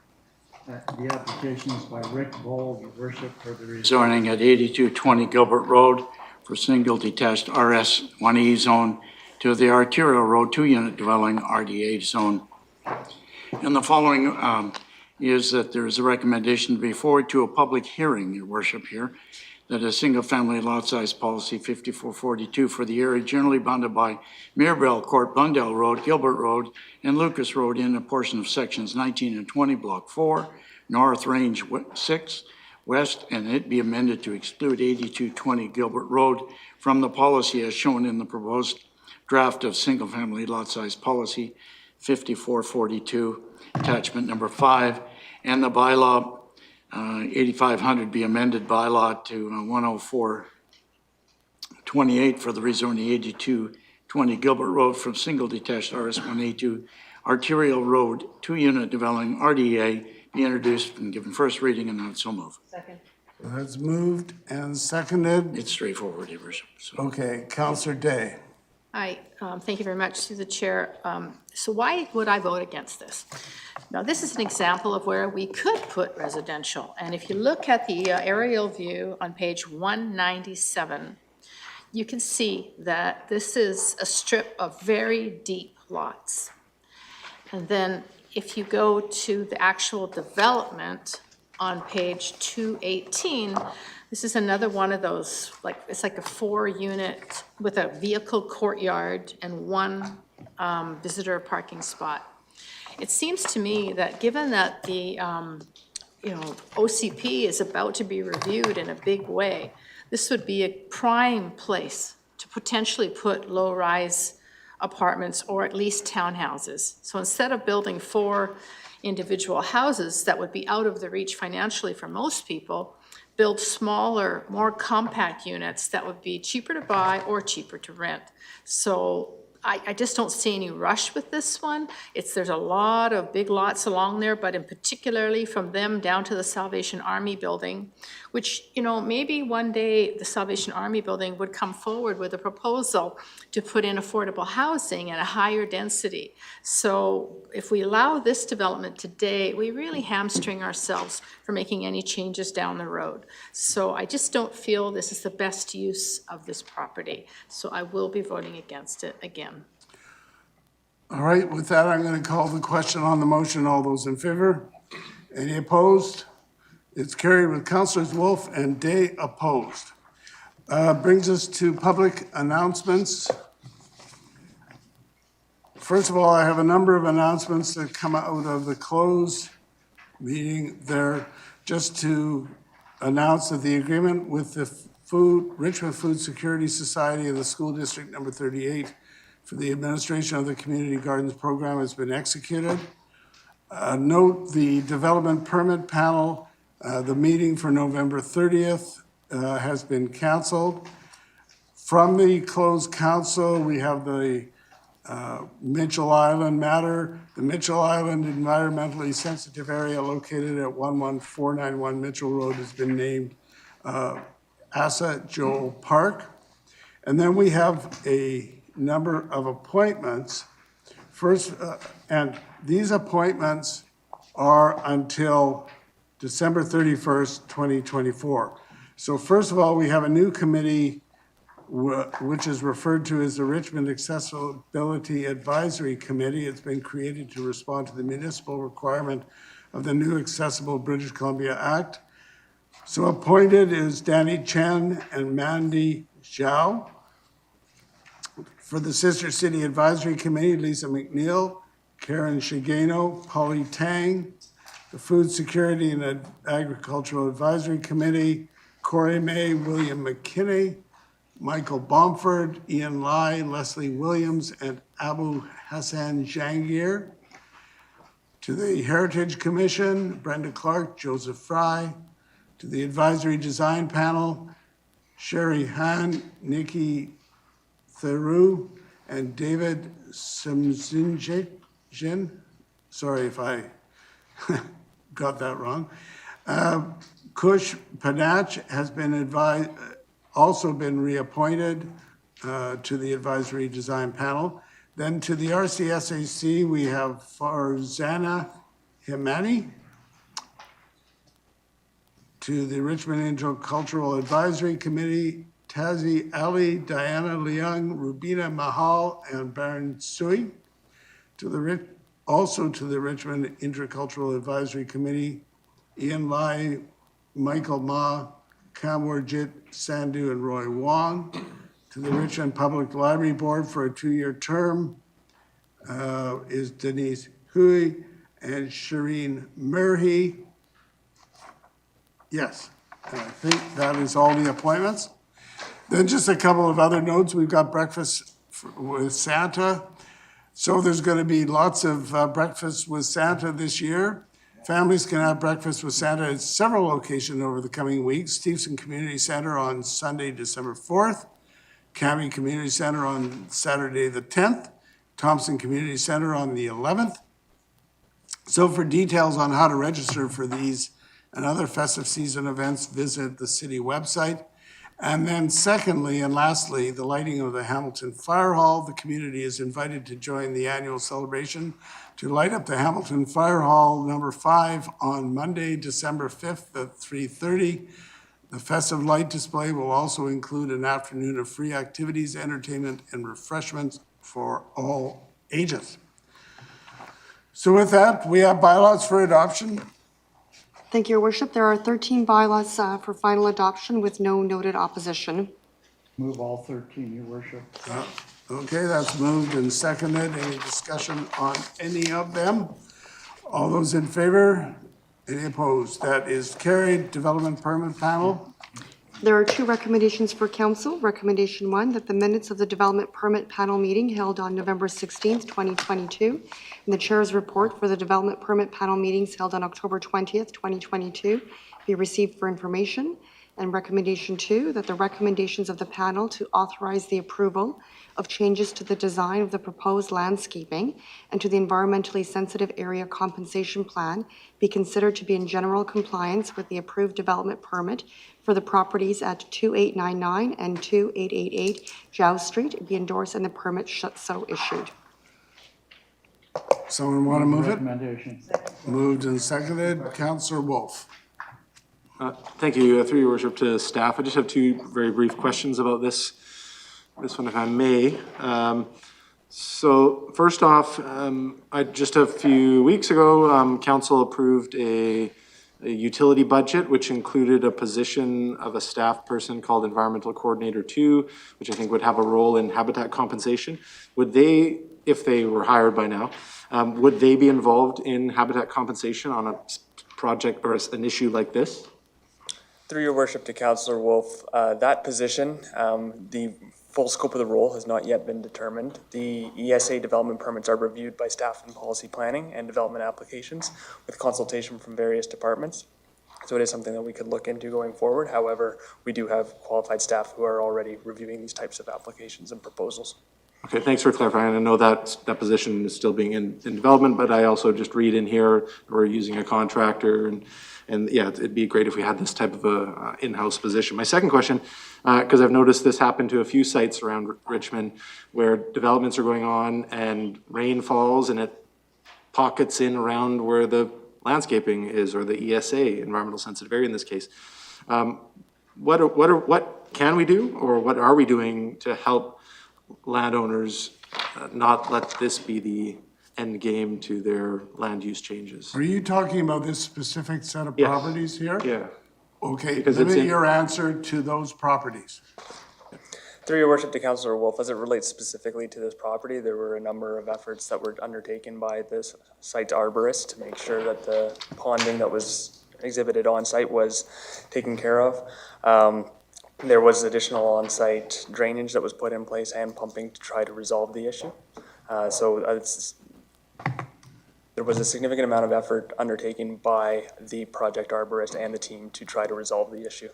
The application is by Rick Bowl, Your Worship, for the rezoning at 8220 Gilbert Road for single detached RS1E zone to the arterial road 2-unit dwelling RDA zone. And the following is that there is a recommendation to be forward to a public hearing, Your Worship, here, that a single-family lot size policy 5442 for the area generally bounded by Mirabel Court, Bundell Road, Gilbert Road, and Lucas Road in a portion of sections 19 and 20, Block 4, North Range 6, West, and it be amended to exclude 8220 Gilbert Road from the policy as shown in the proposed draft of single-family lot size policy 5442, attachment number 5, and the bylaw 8500 be amended bylaw to 10428 for the rezoning 8220 Gilbert Road from single detached RS1A to arterial road 2-unit dwelling RDA be introduced and given first reading, and not so moved. Second. That's moved and seconded. It's straightforward, Your Worship. So. Okay, Councillor Day. Hi, thank you very much to the chair. So why would I vote against this? Now, this is an example of where we could put residential. And if you look at the aerial view on page 197, you can see that this is a strip of very deep lots. And then if you go to the actual development on page 218, this is another one of those, like, it's like a 4-unit with a vehicle courtyard and 1 visitor parking spot. It seems to me that given that the, OCP is about to be reviewed in a big way, this would be a prime place to potentially put low-rise apartments or at least townhouses. So instead of building 4 individual houses that would be out of the reach financially for most people, build smaller, more compact units that would be cheaper to buy or cheaper to rent. So I just don't see any rush with this one. There's a lot of big lots along there, but in particularly from them down to the Salvation Army building, which, maybe one day the Salvation Army building would come forward with a proposal to put in affordable housing at a higher density. So if we allow this development today, we really hamstring ourselves for making any changes down the road. So I just don't feel this is the best use of this property. So I will be voting against it again. All right, with that, I'm going to call the question on the motion. All those in favor? Any opposed? It's carried with Councilors Wolf and Day opposed. Brings us to public announcements. First of all, I have a number of announcements that come out of the closed meeting there, just to announce that the agreement with the Richmond Food Security Society of the School District Number 38 for the administration of the Community Gardens Program has been executed. Note the development permit panel, the meeting for November 30th has been canceled. From the closed council, we have the Mitchell Island matter. The Mitchell Island environmentally sensitive area located at 11491 Mitchell Road has been named Asa Joel Park. And then we have a number of appointments. First, and these appointments are until December 31st, 2024. So first of all, we have a new committee which is referred to as the Richmond Accessibility Advisory Committee. It's been created to respond to the municipal requirement of the new Accessible British Columbia Act. So appointed is Danny Chen and Mandy Zhao. For the Sister City Advisory Committee, Lisa McNeil, Karen Shigeno, Polly Tang. The Food Security and Agricultural Advisory Committee, Corey May, William McKinney, Michael Bomford, Ian Lai, Leslie Williams, and Abu Hassan Jangir. To the Heritage Commission, Brenda Clark, Joseph Fry. To the Advisory Design Panel, Sherry Han, Nikki Theroux, and David Simzinjin. Sorry if I got that wrong. Kush Panach has been also been reappointed to the Advisory Design Panel. Then to the RCSAC, we have Farzana Himani. To the Richmond Intercultural Advisory Committee, Tazi Ali, Diana Leung, Rubina Mahal, and Baron Sui. Also to the Richmond Intercultural Advisory Committee, Ian Lai, Michael Ma, Kamwarjit Sandhu, and Roy Wong. To the Richmond Public Library Board for a 2-year term is Denise Hui and Shireen Murhi. Yes, and I think that is all the appointments. Then just a couple of other notes. We've got breakfast with Santa. So there's going to be lots of breakfast with Santa this year. Families can have breakfast with Santa at several locations over the coming weeks. Stevenson Community Center on Sunday, December 4th. Cami Community Center on Saturday the 10th. Thompson Community Center on the 11th. So for details on how to register for these and other festive season events, visit the city website. And then secondly and lastly, the lighting of the Hamilton Fire Hall. The community is invited to join the annual celebration to light up the Hamilton Fire Hall number 5 on Monday, December 5th at 3:30. The festive light display will also include an afternoon of free activities, entertainment, and refreshments for all ages. So with that, we have bylaws for adoption. Thank you, Your Worship. There are 13 bylaws for final adoption with no noted opposition. Move all 13, Your Worship. Okay, that's moved and seconded. Any discussion on any of them? All those in favor? Any opposed? That is carried. Development Permit Panel. There are 2 recommendations for council. Recommendation 1, that the minutes of the Development Permit Panel meeting held on November 16th, 2022, and the Chair's report for the Development Permit Panel meetings held on October 20th, 2022, be received for information. And recommendation 2, that the recommendations of the panel to authorize the approval of changes to the design of the proposed landscaping and to the environmentally sensitive area compensation plan be considered to be in general compliance with the approved development permit for the properties at 2899 and 2888 Jow Street be endorsed and the permit so issued. Someone want to move it? Recommendation. Moved and seconded. Councillor Wolf. Thank you. Through your worship to staff, I just have 2 very brief questions about this one, if I may. So first off, just a few weeks ago, council approved a utility budget, which included a position of a staff person called Environmental Coordinator 2, which I think would have a role in habitat compensation. Would they, if they were hired by now, would they be involved in habitat compensation on a project or an issue like this? Through your worship to Councillor Wolf, that position, the full scope of the role has not yet been determined. The ESA development permits are reviewed by staff and policy planning and development applications with consultation from various departments. So it is something that we could look into going forward. However, we do have qualified staff who are already reviewing these types of applications and proposals. Okay, thanks for clarifying. I know that position is still being in development, but I also just read in here, we're using a contractor and yeah, it'd be great if we had this type of a in-house position. My second question, because I've noticed this happen to a few sites around Richmond where developments are going on and rain falls and it pockets in around where the landscaping is, or the ESA, environmental sensitive area in this case. What can we do, or what are we doing to help landowners not let this be the end game to their land use changes? Are you talking about this specific set of Yes. properties here? Yeah. Okay, Because it's limit in- your answer to those properties. Through your worship to Councillor Wolf, as it relates specifically to this property, there were a number of efforts that were undertaken by this site's arborist to make sure that the ponding that was exhibited on site was taken care of. There was additional on-site drainage that was put in place and pumping to try to resolve the issue. There was a significant amount of effort undertaken by the project arborist and the team to try to resolve the issue.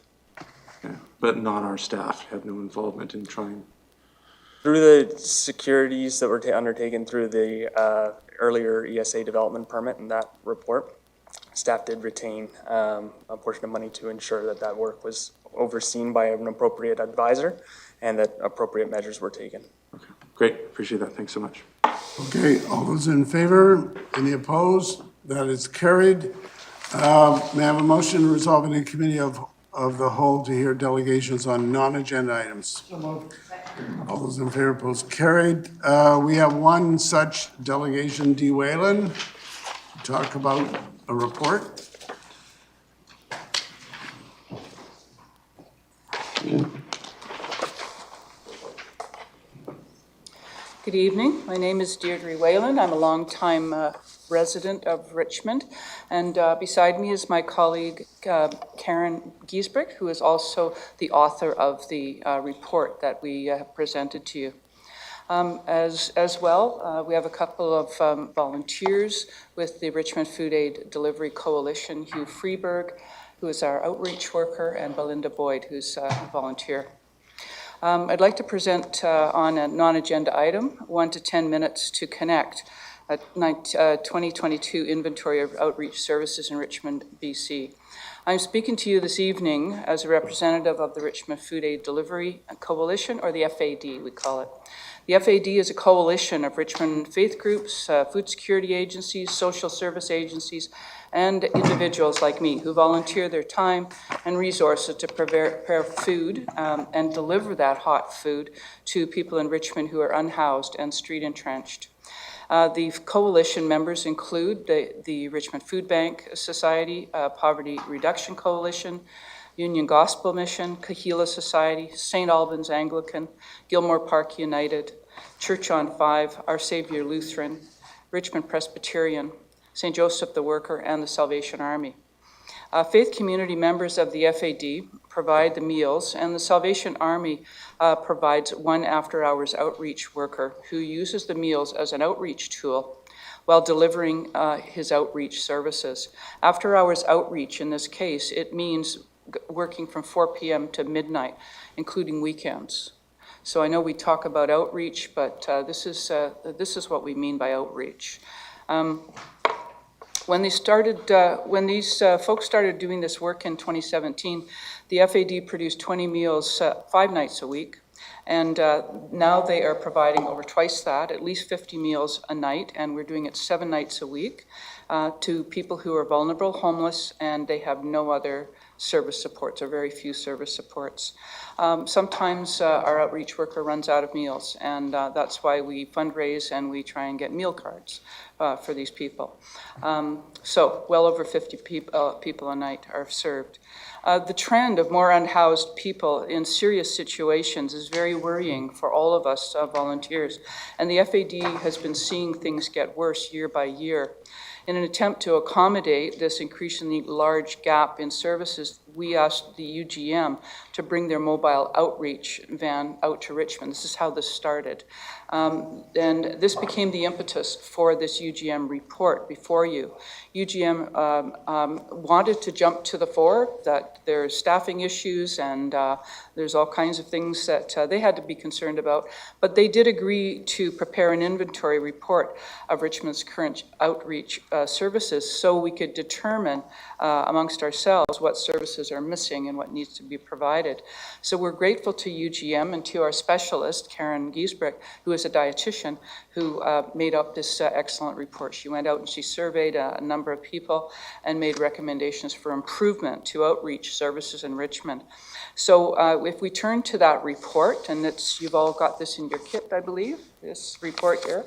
Okay. But not our staff have no involvement in trying. Through the securities that were undertaken through the earlier ESA development permit and that report, staff did retain a portion of money to ensure that that work was overseen by an appropriate advisor and that appropriate measures were taken. Okay, great, appreciate that, thanks so much. Okay, all those in favor? Any opposed? That is carried. May I have a motion to resolve in the committee of the whole to hear delegations on non-agenda items? So moved. All those in favor, opposed, carried. We have one such delegation, D. Whalen, to talk about a report. Good evening. My name is Deirdre Whalen. I'm a longtime resident of Richmond. And beside me is my colleague, Karen Giesbrick, who is also the author of the report that we have presented to you. As well, we have a couple of volunteers with the Richmond Food Aid Delivery Coalition, Hugh Freeberg, who is our outreach worker, and Belinda Boyd, who's a volunteer. I'd like to present on a non-agenda item, 1 to 10 minutes to connect, a 2022 inventory of outreach services in Richmond, BC. I'm speaking to you this evening as a representative of the Richmond Food Aid Delivery Coalition, or the FAD, we call it. The FAD is a coalition of Richmond faith groups, food security agencies, social service agencies, and individuals like me who volunteer their time and resources to prepare food and deliver that hot food to people in Richmond who are unhoused and street entrenched. The coalition members include the Richmond Food Bank Society, Poverty Reduction Coalition, Union Gospel Mission, Kahila Society, St. Albans Anglican, Gilmore Park United, Church on Five, Our Savior Lutheran, Richmond Presbyterian, St. Joseph the Worker, and the Salvation Army. Faith community members of the FAD provide the meals, and the Salvation Army provides one after-hours outreach worker who uses the meals as an outreach tool while delivering his outreach services. After-hours outreach, in this case, it means working from 4 p.m. to midnight, including weekends. So I know we talk about outreach, but this is what we mean by outreach. When these folks started doing this work in 2017, the FAD produced 20 meals 5 nights a week, and now they are providing over twice that, at least 50 meals a night, and we're doing it 7 nights a week to people who are vulnerable, homeless, and they have no other service supports, or very few service supports. Sometimes our outreach worker runs out of meals, and that's why we fundraise and we try and get meal cards for these people. So well over 50 people a night are served. The trend of more unhoused people in serious situations is very worrying for all of us volunteers, and the FAD has been seeing things get worse year by year. In an attempt to accommodate this increasingly large gap in services, we asked the UGM to bring their mobile outreach van out to Richmond. This is how this started. And this became the impetus for this UGM report before you. UGM wanted to jump to the fore, that there's staffing issues and there's all kinds of things that they had to be concerned about, but they did agree to prepare an inventory report of Richmond's current outreach services so we could determine amongst ourselves what services are missing and what needs to be provided. So we're grateful to UGM and to our specialist, Karen Giesbrecht, who is a dietitian, who made up this excellent report. She went out and she surveyed a number of people and made recommendations for improvement to outreach services in Richmond. So if we turn to that report, and you've all got this in your kit, I believe, this report here.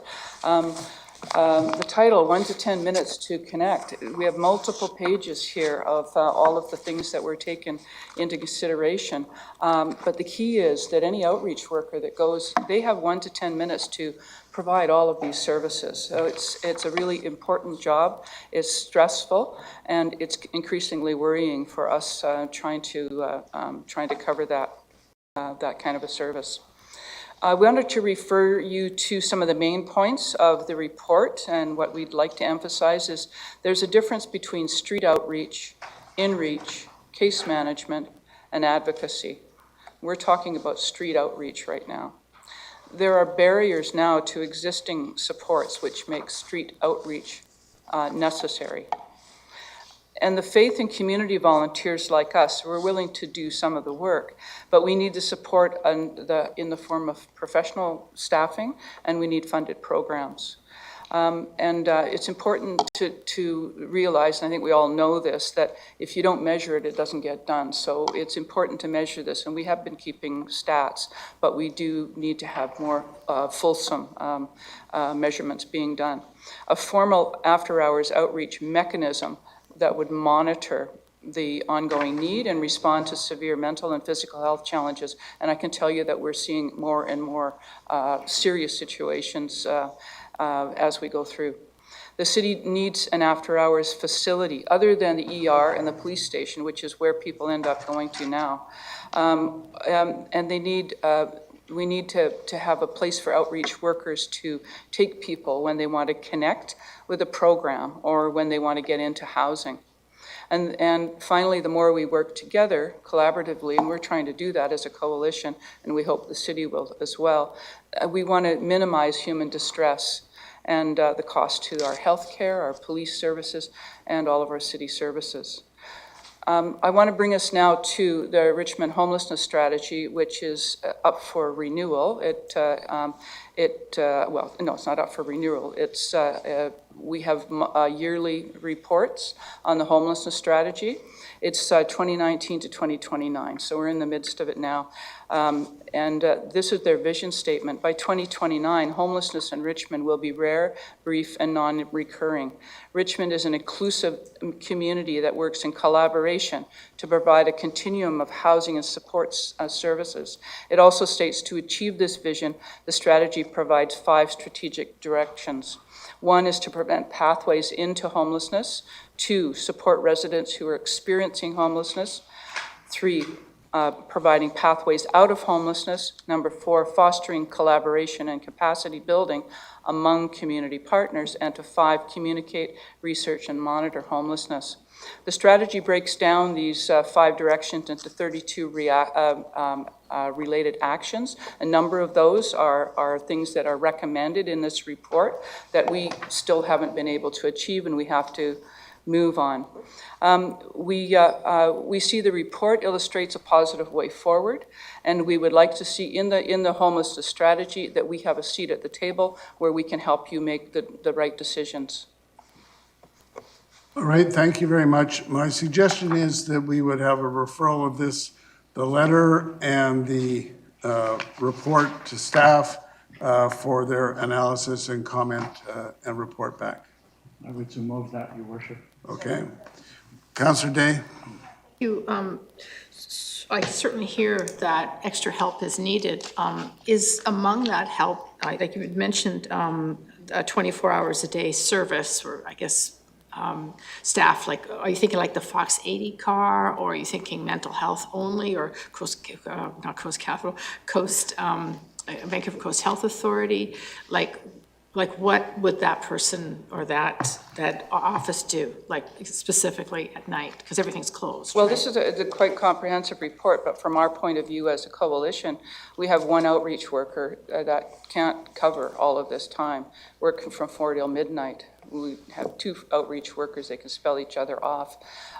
The title, 1 to 10 minutes to connect. We have multiple pages here of all of the things that were taken into consideration. But the key is that any outreach worker that goes, they have 1 to 10 minutes to provide all of these services. So it's a really important job. It's stressful, and it's increasingly worrying for us trying to cover that kind of a service. I wanted to refer you to some of the main points of the report, and what we'd like to emphasize is there's a difference between street outreach, in-reach, case management, and advocacy. We're talking about street outreach right now. There are barriers now to existing supports which make street outreach necessary. And the faith and community volunteers like us, we're willing to do some of the work, but we need the support in the form of professional staffing, and we need funded programs. It's important to realize, and I think we all know this, that if you don't measure it, it doesn't get done. So it's important to measure this, and we have been keeping stats, but we do need to have more fulsome measurements being done. A formal after-hours outreach mechanism that would monitor the ongoing need and respond to severe mental and physical health challenges. And I can tell you that we're seeing more and more serious situations as we go through. The city needs an after-hours facility other than the ER and the police station, which is where people end up going to now. And they need we need to have a place for outreach workers to take people when they want to connect with a program or when they want to get into housing. And finally, the more we work together collaboratively, and we're trying to do that as a coalition, and we hope the city will as well, we want to minimize human distress and the cost to our healthcare, our police services, and all of our city services. I want to bring us now to the Richmond homelessness strategy, which is up for renewal. Well, no, it's not up for renewal. It's we have yearly reports on the homelessness strategy. It's 2019 to 2029, so we're in the midst of it now. This is their vision statement. By 2029, homelessness in Richmond will be rare, brief, and non-recurring. Richmond is an inclusive community that works in collaboration to provide a continuum of housing and support services. It also states to achieve this vision, the strategy provides 5 strategic directions. 1 is to prevent pathways into homelessness. 2, support residents who are experiencing homelessness. 3, providing pathways out of homelessness. 4, fostering collaboration and capacity building among community partners. And to 5, communicate, research, and monitor homelessness. The strategy breaks down these 5 directions into 32 related actions. A number of those are things that are recommended in this report that we still haven't been able to achieve, and we have to move on. We see the report illustrates a positive way forward, and we would like to see in the homelessness strategy that we have a seat at the table where we can help you make the right decisions. All right, thank you very much. My suggestion is that we would have a referral of this, the letter and the report to staff for their analysis and comment and report back. I would so move that, Your Worship. Okay. Councillor Day? I certainly hear that extra help is needed. Is among that help, like you had mentioned, 24 hours a day service, or I guess staff, like, are you thinking like the Fox 80 car, or are you thinking mental health only, or Vancouver Coast Health Authority? Like what would that person or that office do, like specifically at night, because everything's closed? Well, right? this is a quite comprehensive report, but from our point of view as a coalition, we have 1 outreach worker that can't cover all of this time, working from 4 till midnight. We have 2 outreach workers, they can spell each other off.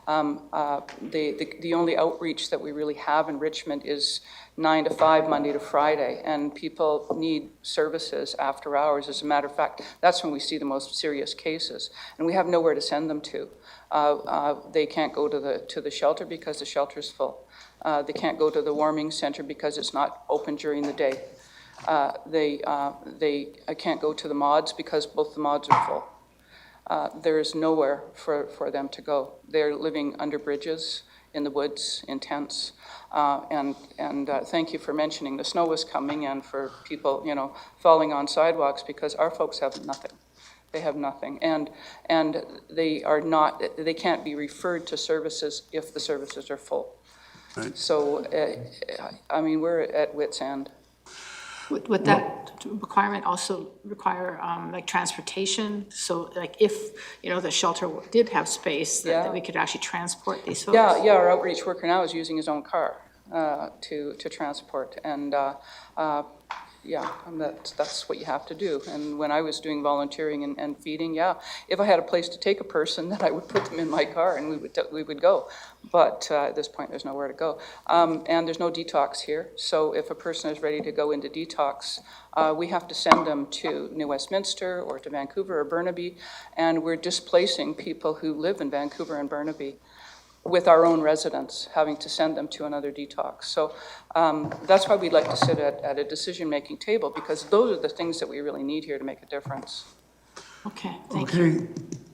The only outreach that we really have in Richmond is 9 to 5, Monday to Friday, and people need services after hours. As a matter of fact, that's when we see the most serious cases, and we have nowhere to send them to. They can't go to the shelter because the shelter's full. They can't go to the warming center because it's not open during the day. They can't go to the mods because both the mods are full. There is nowhere for them to go. They're living under bridges, in the woods, in tents. Thank you for mentioning the snow was coming and for people, falling on sidewalks, because our folks have nothing. They have nothing. And they can't be referred to services if the services are full. Right. So, we're at wit's end. Would that requirement also require like transportation? So like if, the shelter did have space, that we could actually transport these folks? Yeah, our outreach worker now is using his own car to transport. And that's what you have to do. And when I was doing volunteering and feeding, if I had a place to take a person, then I would put them in my car and we would go. But at this point, there's nowhere to go. And there's no detox here. So if a person is ready to go into detox, we have to send them to New Westminster or to Vancouver or Burnaby. And we're displacing people who live in Vancouver and Burnaby with our own residents, having to send them to another detox. So that's why we'd like to sit at a decision-making table, because those are the things that we really need here to make a difference. Okay, thank you.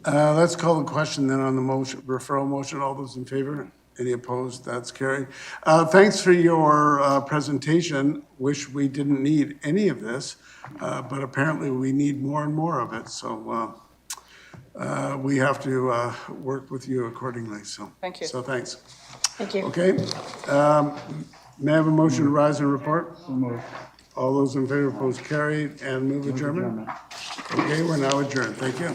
Let's call the question then on the motion, referral motion. All those in favor? Any opposed? That's carried. Thanks for your presentation. Wish we didn't need any of this, but apparently we need more and more of it. So we have to work with you accordingly. So thank you. So thanks. Thank you. Okay. May I have a motion to rise and report? All those in favor, opposed, carried, and move adjournment. Okay, we're now adjourned. Thank you.